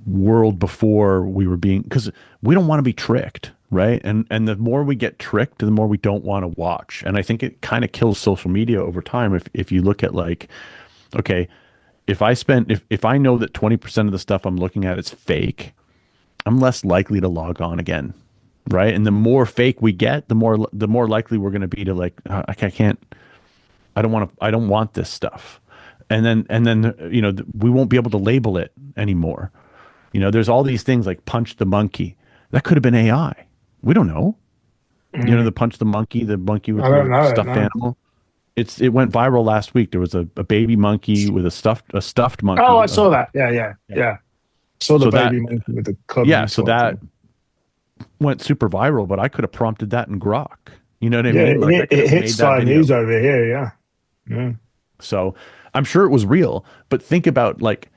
world before we were being because we don't want to be tricked, right? And the more we get tricked, the more we don't want to watch. And I think it kind of kills social media over time if you look at like okay, if I know that 20% of the stuff I'm looking at is fake, I'm less likely to log on again, right? And the more fake we get, the more likely we're going to be to like I can't I don't want this stuff. And then we won't be able to label it anymore. There's all these things like punch the monkey. That could have been AI. We don't know. Mm, The punch the monkey with I don't the know it. stuffed No. animal. It went viral last week. There was a baby monkey with a stuffed Oh, I monkey. saw that. Yeah, yeah, Yeah. yeah. Saw the So that baby monkey with the yeah, cuddly so toy that thing. went super viral, but I could have prompted that in Grok. You know what I Yeah, mean? Like I could it have hit made that Sky News video. over here. Yeah. Yeah. So I'm sure it was real, but think about like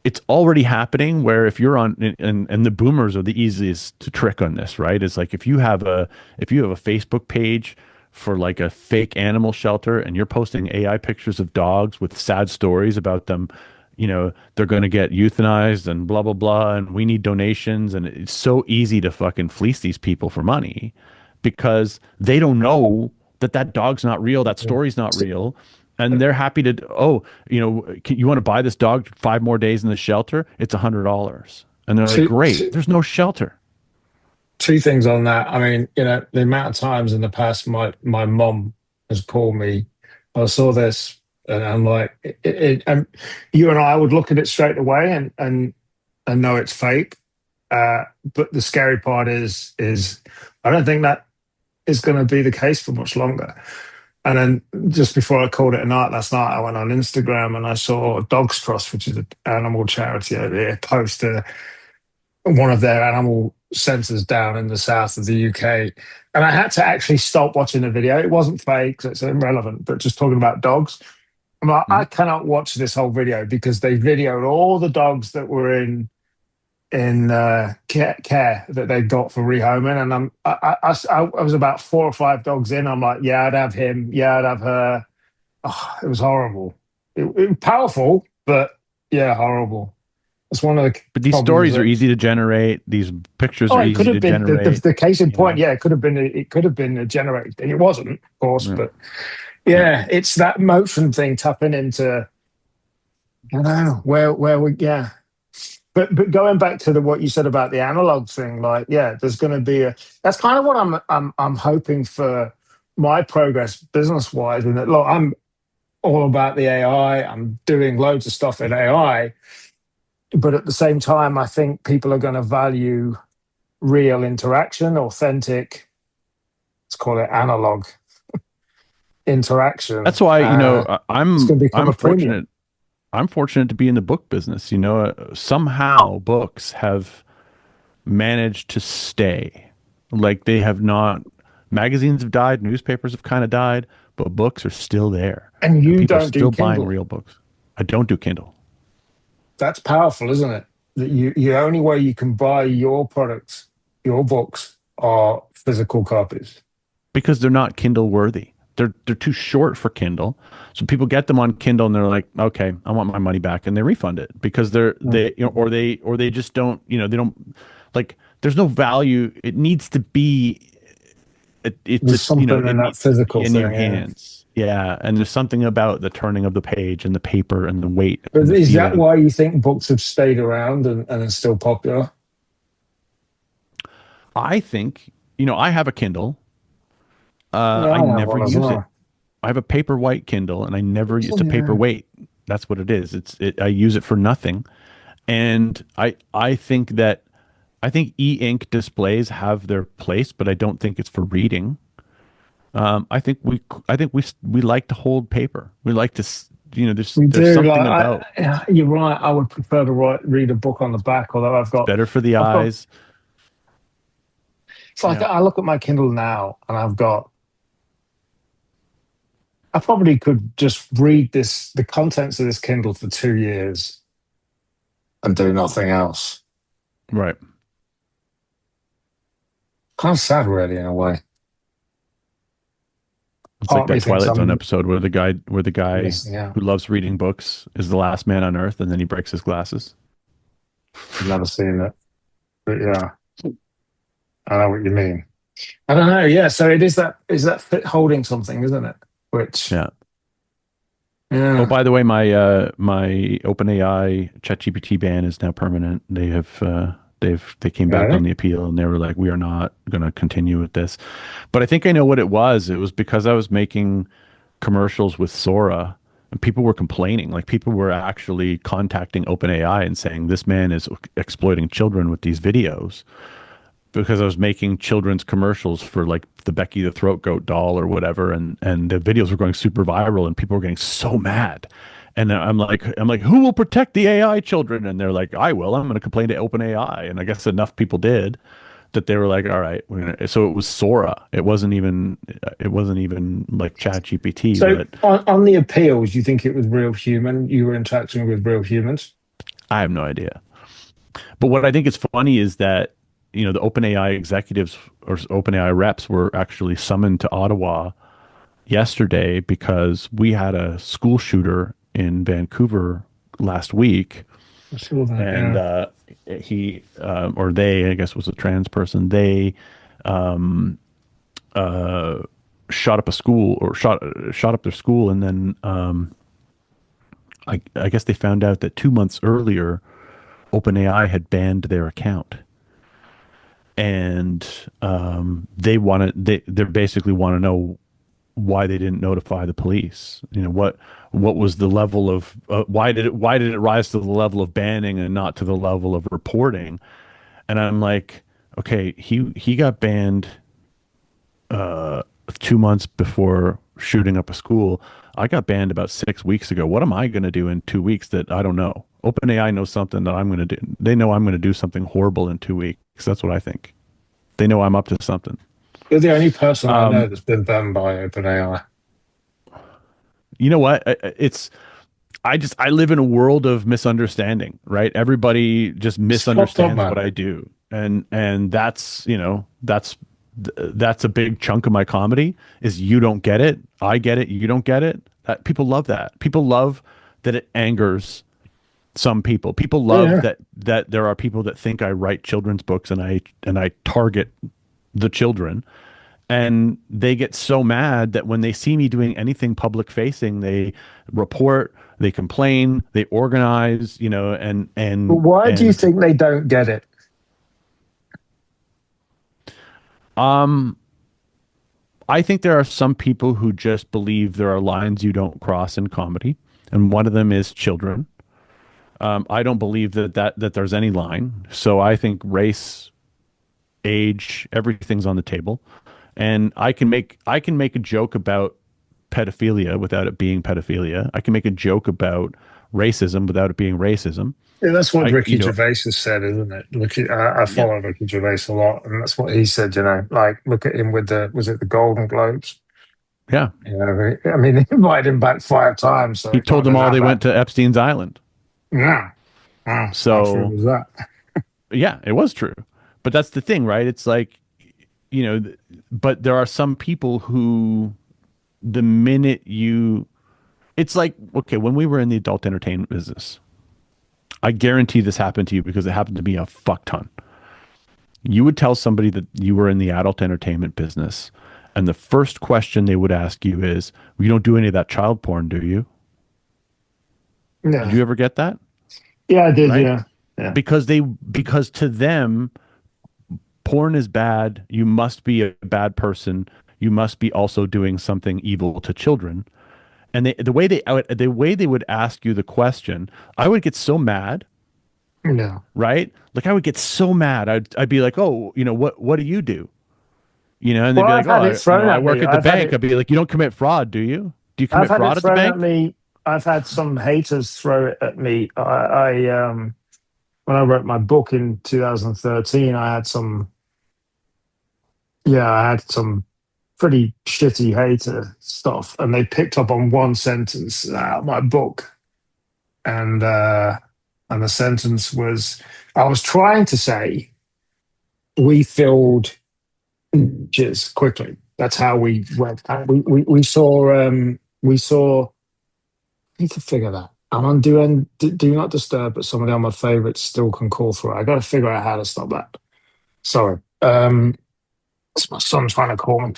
it's already happening where if you're on and the boomers are the easiest to trick on this, right? It's like if you have a Facebook page for like a fake animal shelter and you're posting AI pictures of dogs with sad stories about them, they're going to get euthanized and blah blah blah and we need donations, and it's so easy to fucking fleece these people for money because they don't know that that dog's not real, that Yeah. story's not real, and they're happy to, oh, you want to buy this dog 5 more days in the shelter, it's $100, and they're like, Two, great, two, there's no shelter. two things on that. I mean, the amount of times in the past my mom has called me, I saw this, and I'm like, and you and I would look at it straight away and know it's fake. But the scary part is I don't think that is going to be the case for much longer. And then just before I called it a night last night, I went on Instagram and I saw Dogs Trust, which is an animal charity over here, post one of their animal centres down in the south of the UK. And I had to actually stop watching the video. It wasn't fake, so it's irrelevant, but just talking about dogs. I'm like, I Mhm. cannot watch this whole video because they videoed all the dogs that were in care that they got for rehoming, and I was about 4 or 5 dogs in. I'm like, yeah, I'd have him, yeah, I'd have her. Oh, it was horrible. It was powerful, but yeah, horrible. It's one of the But these problems stories are that. easy to generate, these pictures Oh, are it could easy have to been the, the, generate, the case in you know point. Yeah, it could have been a generated thing. It wasn't, of course, yeah, but yeah. yeah, it's that motion thing tapping into. I don't know where we. Yeah, but going back to what you said about the analog thing, like, yeah, there's going to be a. That's kind of what I'm hoping for my progress business wise. And that, look, I'm all about the AI. I'm doing loads of stuff in AI, but at the same time, I think people are going to value real interaction, authentic. Let's call it analog interaction. That's why, It's going to become I'm a premium. fortunate. I'm fortunate to be in the book business. Somehow books have managed to stay. Like they have not, magazines have died, newspapers have kind of died, but books are still there And and you people are don't do still buying Kindle. real books. I don't do Kindle That's powerful, isn't it? That the only way you can buy your products, your books, are physical copies. because they're not Kindle worthy. They're too short for Kindle. So people get them on Kindle and they're like, okay, I want my money back, and they refund it because Mm. or they just don't, they don't, like, there's no value. It needs to be, it's a, There's something it in that needs to be physical in your thing, yeah. hands. Yeah, and there's something about the turning of the page and the paper and the weight But and the is that feeling. why you think books have stayed around and are still popular? I think, I have a Kindle. Yeah, I I have never one as use it. well. I have a paper white Kindle, and I never. It's a Yeah. paperweight. That's what it is. I use it for nothing, and I think e-ink displays have their place, but I don't think it's for reading. I think we like to hold paper. We like to, We there's do. something about, Yeah, you're right. I would prefer to read a book on the back, although it's better for the I've got, eyes. it's like Yeah. I look at my Kindle now and I probably could just read the contents of this Kindle for 2 years and do nothing else. Right. Kind of sad, really, in a way. It's like Part of me that thinks Twilight Zone I'm episode where the guy missing out. who loves reading books is the last man on earth, and then he breaks his glasses. I've never seen it, but yeah, I know what you mean. I don't know. Yeah, so it is that holding something, isn't it? Which, Yeah. Oh, yeah, by the way, my OpenAI ChatGPT ban is now permanent. They came back on really. the appeal and they were like, we are not going to continue with this. But I think I know what it was. It was because I was making commercials with Sora and people were complaining. Like people were actually contacting OpenAI and saying this man is exploiting children with these videos because I was making children's commercials for like the Becky the Throat Goat doll or whatever, and the videos were going super viral, and people were getting so mad. And then I'm like, who will protect the AI children? And they're like, I will. I'm going to complain to OpenAI. And I guess enough people did that they were like, all right, we're gonna. So it was Sora. It wasn't even like ChatGPT, So but on the appeals, you think it was real human? You were interacting with real humans? I have no idea. But what I think is funny is that, the OpenAI executives or OpenAI reps were actually summoned to Ottawa yesterday because we had a school shooter in Vancouver last week, I saw that. and Yeah. he or they, I guess, was a trans person. They uh, shot up a school or shot up their school, and then I guess they found out that 2 months earlier, OpenAI had banned their account, and they basically want to know why they didn't notify the police. What was the level of why did it rise to the level of banning and not to the level of reporting? And I'm like, okay, he got banned 2 months before shooting up a school. I got banned about 6 weeks ago. What am I going to do in 2 weeks that I don't know? OpenAI knows something that I'm going to do. They know I'm going to do something horrible in 2 weeks. That's what I think. They know I'm up to something. You're the only person I know that's been banned by OpenAI. You know what? I live in a world of misunderstanding, right? Everybody just It's fucked up, misunderstands what man. I do. And that's a big chunk of my comedy is you don't get it, I get it, you don't get it. That people love that. People love that it angers some people. People Yeah, love yeah. that there are people that think I write children's books and I target the children, and they get so mad that when they see me doing anything public facing, they report, they complain, they organize, and But and why do you and think they don't get it? um I think there are some people who just believe there are lines you don't cross in comedy, and one of them is children. I don't believe that there's any line. So I think race, age, everything's on the table, and I can make a joke about pedophilia without it being pedophilia. I can make a joke about racism without it being racism. Yeah, that's what I Ricky you know Gervais has said, isn't it? I Yeah, follow Ricky Gervais a lot, and that's what he said. Like look at him with was it the Golden Globes? yeah. I mean, he invited him back 5 times, so He it can't told have them been all that they bad. went to Epstein's Island. Yeah. Oh, how true So was that? yeah, it was true. But that's the thing, right? It's like, but there are some people who the minute you it's like, okay, when we were in the adult entertainment business, I guarantee this happened to you because it happened to me a fuck ton. You would tell somebody that you were in the adult entertainment business, and the first question they would ask you is, "You don't do any of that child porn, do you?" Did Yeah. you ever get that? Yeah, I did. Right? Yeah. Yeah. Because to them, porn is bad. You must be a bad person. You must be also doing something evil to children. And the way they would ask you the question, I would get so mad, Yeah. right? Like I would get so mad. I'd be like, "Oh, what do you do?" And they'd Well, be I've like, "Oh, had it thrown I at work me. at the bank." I'd be like, "You don't commit fraud, do you? Do you I've commit had it fraud at the thrown at bank?" me. I've had some haters throw it at me. When I wrote my book in 2013, I had some pretty shitty hater stuff, and they picked up on one sentence out of my book, and the sentence was, I was trying to say we filled just quickly. That's how we went. We saw. I need to figure that. I'm on do not disturb, but somebody on my favorites still can call through. I got to figure out how to stop that. Sorry. It's my son trying to call me.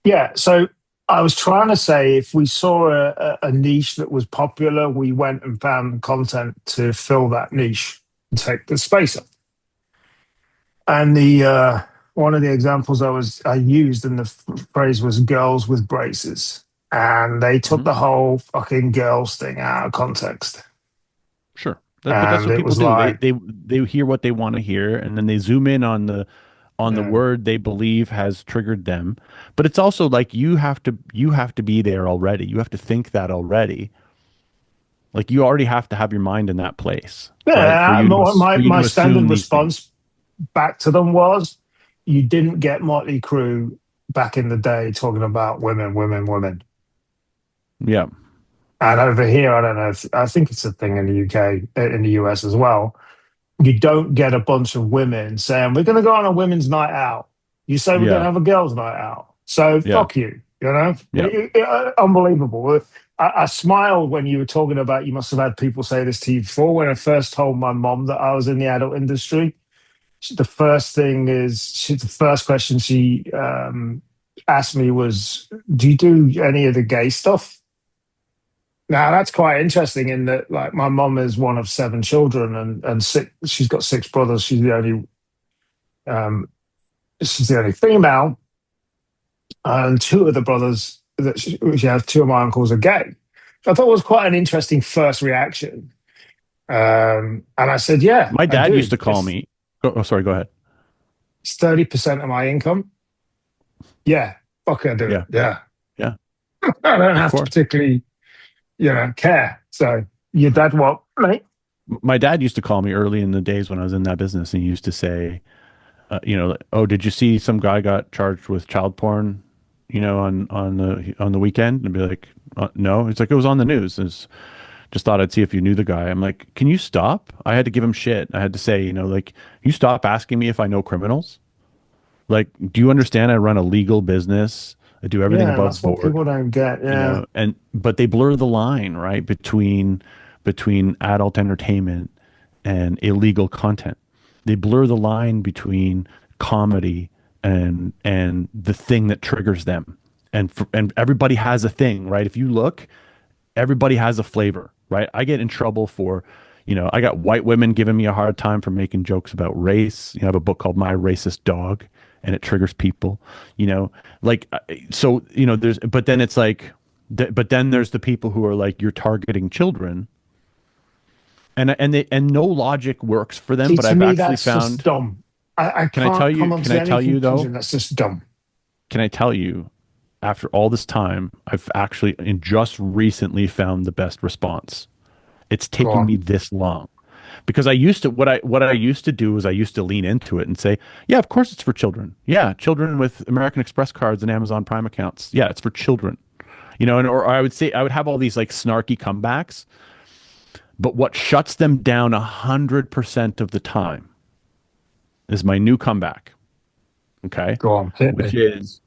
Yeah, so I was trying to say if we saw a niche that was popular, we went and found content to fill that niche and take the space up. And the one of the examples I used in the phrase was girls with braces, and they took Hmm. the whole fucking girls thing out of context, Sure. But that's and what it people was do. They like, they they hear what they want to hear, and then they zoom in on the yeah, word they believe has triggered them. But it's also like you have to be there already. You have to think that already. Like you already have to have your mind in that place, right? For yeah. you to My for you my to standard assume these things. response back to them was, you didn't get Motley Crue back in the day talking about women, women, women. Yeah. And over here, I don't know. I think it's a thing in the UK, in the US as well. You don't get a bunch of women saying, we're going to go on a women's night out. You say we're going to Yeah. have a girls' night out. So Yeah. fuck you, you know? Yeah. Unbelievable. I smiled when you were talking about, you must have had people say this to you before. When I first told my mom that I was in the adult industry, the first thing is, the first question she asked me was, do you do any of the gay stuff? Now that's quite interesting in that, like, my mom is one of seven children, and she's got six brothers. Um, she's the only female, and two of the brothers that she has, two of my uncles are gay. So I thought it was quite an interesting first reaction. And I said, yeah, My I dad used do. to call me. Oh, sorry. Go ahead. It's 30% of my income. Yeah, fuck, I do it. Yeah. Yeah, Yeah. I don't Of have to course. particularly, care. So your dad, what, mate? My dad used to call me early in the days when I was in that business, and he used to say, oh, did you see some guy got charged with child porn, on the weekend? And be like, no. It's like it was on the news. Just thought I'd see if you knew the guy. I'm like, can you stop? I had to give him shit. I had to say, like, you stop asking me if I know criminals. Like, do you understand? I run a legal business. I do everything Yeah, and above that's what board. people don't get. Yeah. And but they blur the line, right, between adult entertainment and illegal content. They blur the line between comedy and the thing that triggers them. And everybody has a thing, right? If you look, everybody has a flavor, right? I get in trouble for, I got white women giving me a hard time for making jokes about race. I have a book called My Racist Dog, and it triggers people, like, so, but then it's like, but then there's the people who are like, you're targeting children, and no logic works for them. See, But to I've me, actually that's just found, dumb. I can I tell can't you, come can onto I any tell you conclusion. though, That's just dumb. can I tell you, after all this time, I've actually, and just recently found the best response. It's Go taking on. me this long because I used to what I used to do is I used to lean into it and say, yeah, of course it's for children. Yeah, children with American Express cards and Amazon Prime accounts. Yeah, it's for children. And or I would say I would have all these like snarky comebacks, but what shuts them down 100% of the time is my new comeback. Okay, Go on. Hit which me. is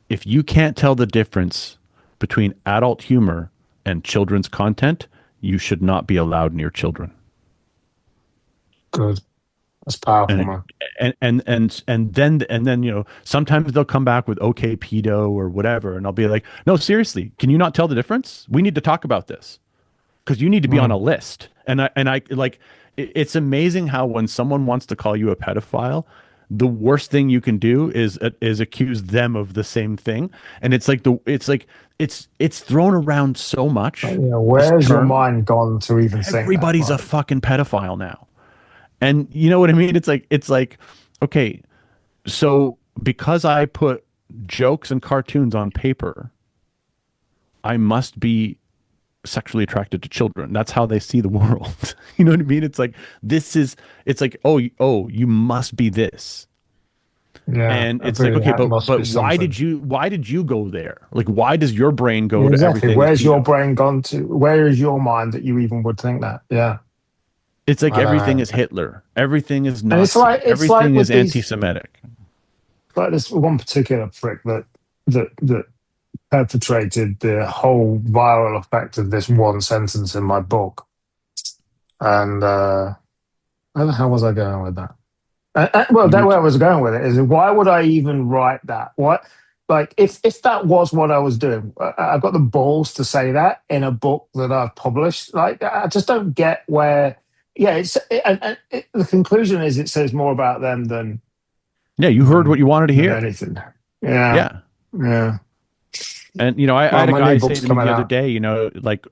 if you can't tell the difference between adult humor and children's content, you should not be allowed near children. Good. That's powerful, And man. and then sometimes they'll come back with okay pedo or whatever, and I'll be like, no, seriously, can you not tell the difference? We need to talk about this because you need to be on a Mm. list. And I like it's amazing how when someone wants to call you a pedophile, the worst thing you can do is accuse them of the same thing. And it's thrown around so much, this Where's your term. mind gone to even think that? Everybody's a Like, fucking pedophile now. And you know what I mean? It's like, okay, so because I put jokes and cartoons on paper, I must be sexually attracted to children. That's how they see the world. You know what I mean? It's like, oh, you must be this. yeah, And it it's like, really okay, must but be something. why did you go there? Like, why does your brain Yeah, go to exactly. everything is Where's your pedo? brain gone to? Where is your mind that you even would think that? Yeah, It's like I don't everything know. is Hitler, everything is And Nazi, it's like everything is with these, anti-Semitic. like this one particular prick that perpetrated the whole viral effect of this one sentence in my book. And where the hell was I going with that? Well, You that were where t- I was going with it is, why would I even write that? What, like, if that was what I was doing, I got the balls to say that in a book that I've published. Like, I just don't get where. Yeah, the conclusion is it says more about them yeah, you heard what than you wanted to hear. anything. Yeah, Yeah. yeah. And I Well, had a my new guy say book's to me coming the other out. day, like,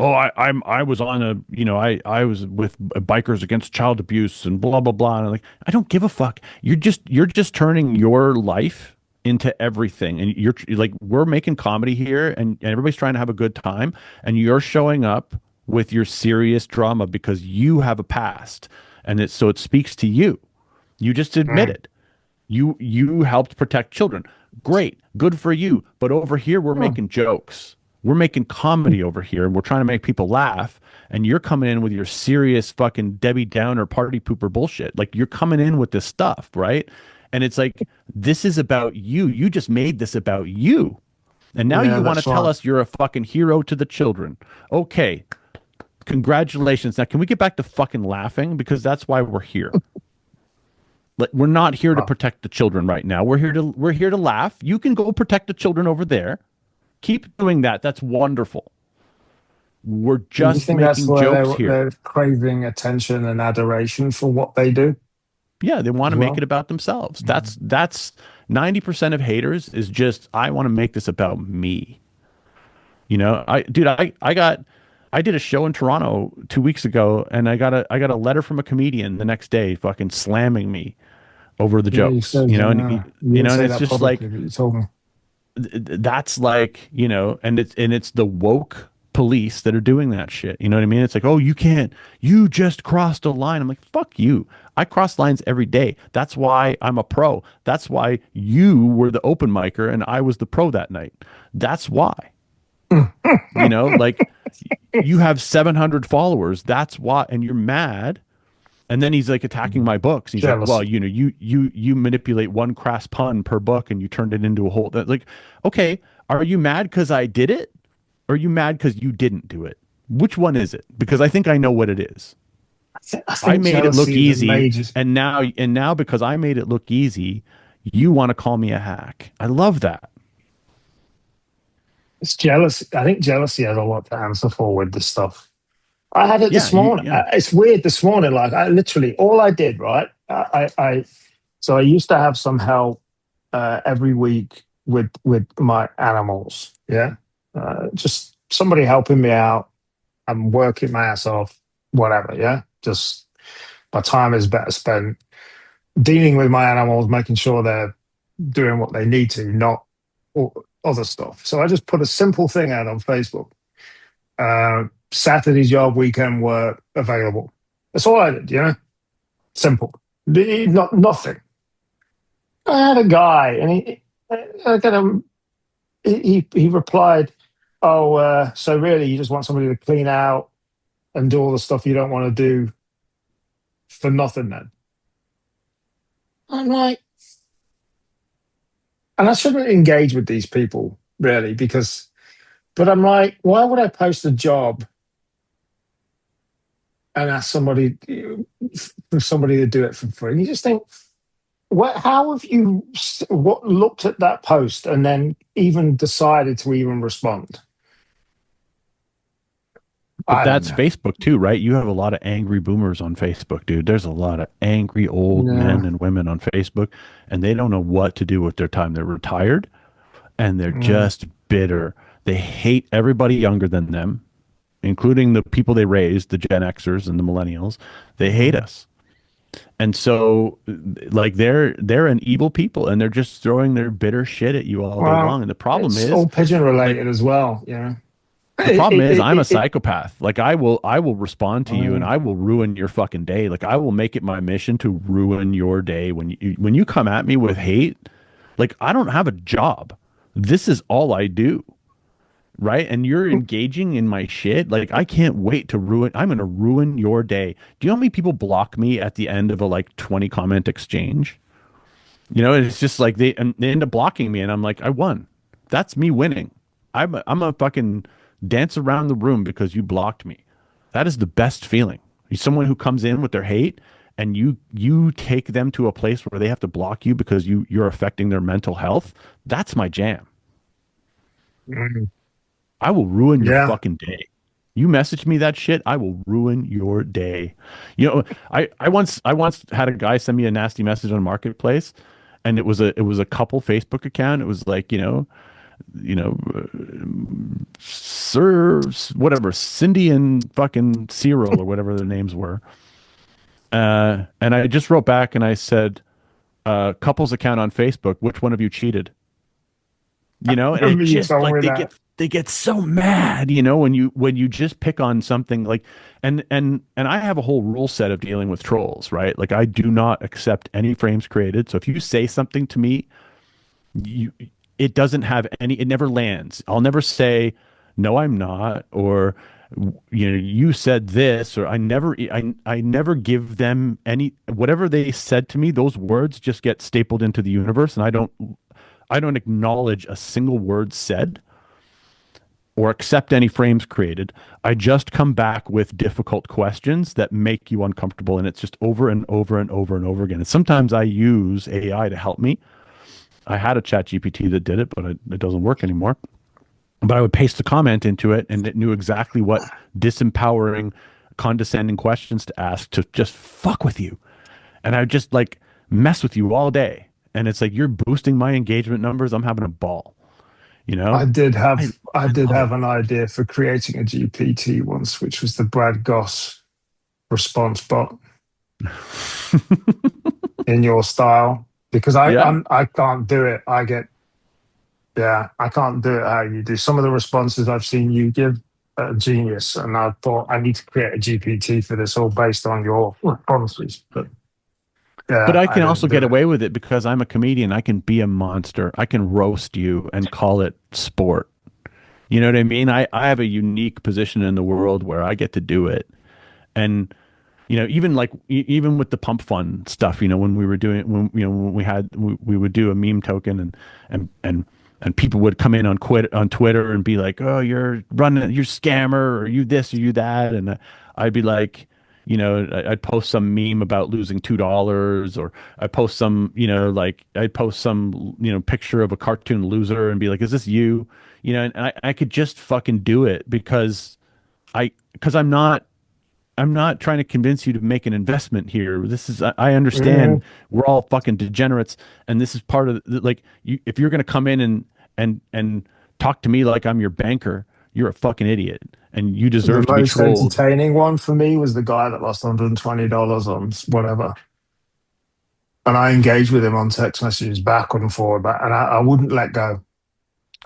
oh, I was on a, I was with bikers against child abuse and blah blah blah. And I'm like, I don't give a fuck. You're just turning your life into everything, and you're like, we're making comedy here, and everybody's trying to have a good time, and you're showing up with your serious drama because you have a past, and it speaks to you. You just Mm. admitted. You helped protect children. Great, good for you. But over here, we're Oh, making jokes. We're making comedy over here and we're trying to make people laugh. And you're coming in with your serious fucking Debbie Downer party pooper bullshit. Like you're coming in with this stuff, right? And it's like, this is about you. You just made this about you. And now Yeah, you want to that's tell right. us you're a fucking hero to the children. Okay, congratulations. Now, can we get back to fucking laughing? Because that's why we're here. Like, we're not here to Well, protect the children right now. We're here to laugh. You can go protect the children over there. Keep doing that. That's wonderful. We're you just think that's making why jokes here. they're craving attention and adoration for what they do Yeah, they want as to make it well? about themselves. Mm. That's 90% of haters is just I want to make this about me. I did a show in Toronto 2 weeks ago, and I got a letter from a comedian the next day, fucking slamming me over the Yeah, you jokes. said, you didn't And say it's that just like publicly, but you told me. that's like and it's the woke police that are doing that shit. You know what I mean? It's like, oh, you just crossed a line. I'm like, fuck you. I cross lines every day. That's why I'm a pro. That's why you were the open micer and I was the pro that night. That's why. Like you have 700 followers. That's why, and you're mad. And then he's like attacking my books. He's like, well, Jealousy. you manipulate one crass pun per book and you turned it into a whole. Like, okay, are you mad because I did it? Or are you mad because you didn't do it? Which one is it? Because I think I know what it is. I I think made it look jealousy is a easy, major. and now because I made it look easy, you want to call me a hack. I love that. It's jealousy. I think jealousy has a lot to answer for with this stuff. I had it Yeah, this morning. yeah. It's weird this morning. Like I literally, all I did, right? So I used to have some help every week with my animals. Yeah, just somebody helping me out. I'm working my ass off. Whatever. Yeah, just my time is better spent dealing with my animals, making sure they're doing what they need to, not other stuff. So I just put a simple thing out on Facebook. Saturday job, weekend work available. That's all I did, simple. Not nothing. I had a guy, and I got him. He replied, "Oh, so really, you just want somebody to clean out and do all the stuff you don't want to do for nothing?" Then I'm like, and I shouldn't engage with these people really because, but I'm like, why would I post a job and ask somebody for somebody to do it for free? And you just think, what? How have you what looked at that post and then even decided to even respond? But I don't that's know. Facebook too, right? You have a lot of angry boomers on Facebook, dude. There's a lot of angry old men Yeah. and women on Facebook, and they don't know what to do with their time. They're retired and they're Mm. just bitter. They hate everybody younger than them, including the people they raised, the Gen Xers and the millennials. They hate Mm. us. And so like they're an evil people and they're just throwing their bitter shit at you all day Well, long. And the problem it's is all pigeon like related as well. the It, problem it, is I'm a it, it, psychopath. Like I will respond to you and uh, I will ruin your fucking day. Like I will make it my mission to ruin your day when you come at me with hate. Like I don't have a job. This is all I do, right? And you're engaging in my shit. Like I can't wait to ruin. I'm going to ruin your day. Do you know how many people block me at the end of a like 20 comment exchange? It's just like they end up blocking me and I'm like I won. That's me winning. I'm a fucking dance around the room because you blocked me. That is the best feeling. You're someone who comes in with their hate and you take them to a place where they have to block you because you're affecting their mental health. That's my jam. mm, I will ruin your yeah. fucking day. You message me that shit, I will ruin your day. I once had a guy send me a nasty message on Marketplace, and it was a couple Facebook account. It was like you know, serves whatever Cindy and fucking Cyril or whatever their names were. And I just wrote back and I said, couples account on Facebook. Which one of you cheated? And it Remember you just told like me they that. get so mad, when you just pick on something like, and I have a whole rule set of dealing with trolls, right? Like I do not accept any frames created. So if you say something to me, you it doesn't have any, it never lands. I'll never say no, I'm not, or you said this, or I never give them any, whatever they said to me, those words just get stapled into the universe, and I don't acknowledge a single word said or accept any frames created. I just come back with difficult questions that make you uncomfortable, and it's just over and over and over and over again. And sometimes I use AI to help me. I had a chat GPT that did it, but it doesn't work anymore. But I would paste a comment into it, and it knew exactly what disempowering, condescending questions to ask to just fuck with you. And I would just like mess with you all day. And it's like, you're boosting my engagement numbers. I'm having a ball, you know? I I I did love it. have an idea for creating a GPT once, which was the Brad Goss response bot in your style. Because Yeah. I can't do it. Yeah, I can't do it how you do. Some of the responses I've seen you give are genius, and I thought I need to create a GPT for this, all based on your responses. But But yeah, I I can didn't also do get it. away with it because I'm a comedian. I can be a monster. I can roast you and call it sport. You know what I mean? I have a unique position in the world where I get to do it. And even like even with the pump fund stuff, when we were doing when when we would do a meme token, and and and people would come in on Twitter and be like, "Oh, you're scammer, or you this or you that," and I'd be like, I'd post some meme about losing $2, or I'd post some picture of a cartoon loser and be like, "Is this you?" And I could just fucking do it because I'm not trying to convince you to make an investment here. I understand Mhm. we're all fucking degenerates, and this is part of like, if you're going to come in and talk to me like I'm your banker, you're a fucking idiot, and you The deserve to be most trolled. entertaining one for me was the guy that lost $120 on whatever. And I engaged with him on text messages backward and forward, I wouldn't let go.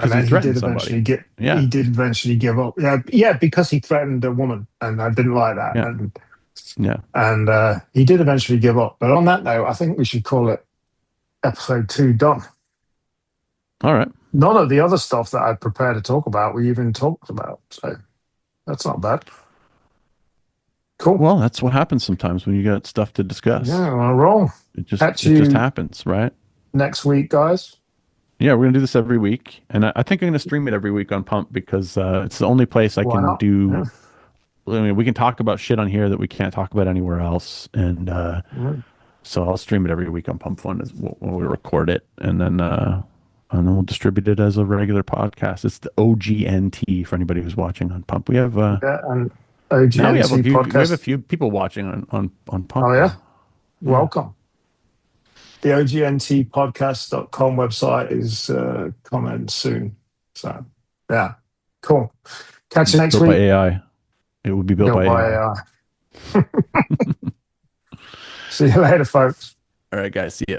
And Because he then threatened somebody. Yeah, he did eventually give up. Yeah, yeah, because he threatened a woman, and I didn't like that. yeah, yeah. And he did eventually give up. But on that note, I think we should call it episode 2 done. All right. None of the other stuff that I prepared to talk about we even talked about, so that's not bad. Cool. Well, that's what happens sometimes when you got stuff to discuss. Yeah, on a roll. Catch It just you happens, right? next week, guys. Yeah, we're gonna do this every week, and I think I'm gonna stream it every week on Pump because it's the only place I Why can not? do. Yeah. I mean, we can talk about shit on here that we can't talk about anywhere else, and Yeah. so I'll stream it every week on Pump Fun when we record it, and then we'll distribute it as a regular podcast. It's the OGNT for anybody who's watching on Pump. Yeah, and Now OGNT we have a podcast. few people watching on Oh Pump yeah, now. Yeah, welcome. The OGNTpodcast.com website is coming soon. So yeah, cool. Catch you next built by week. AI. It will be built Built by by AI. AI. See you later, folks. All right, guys. See ya.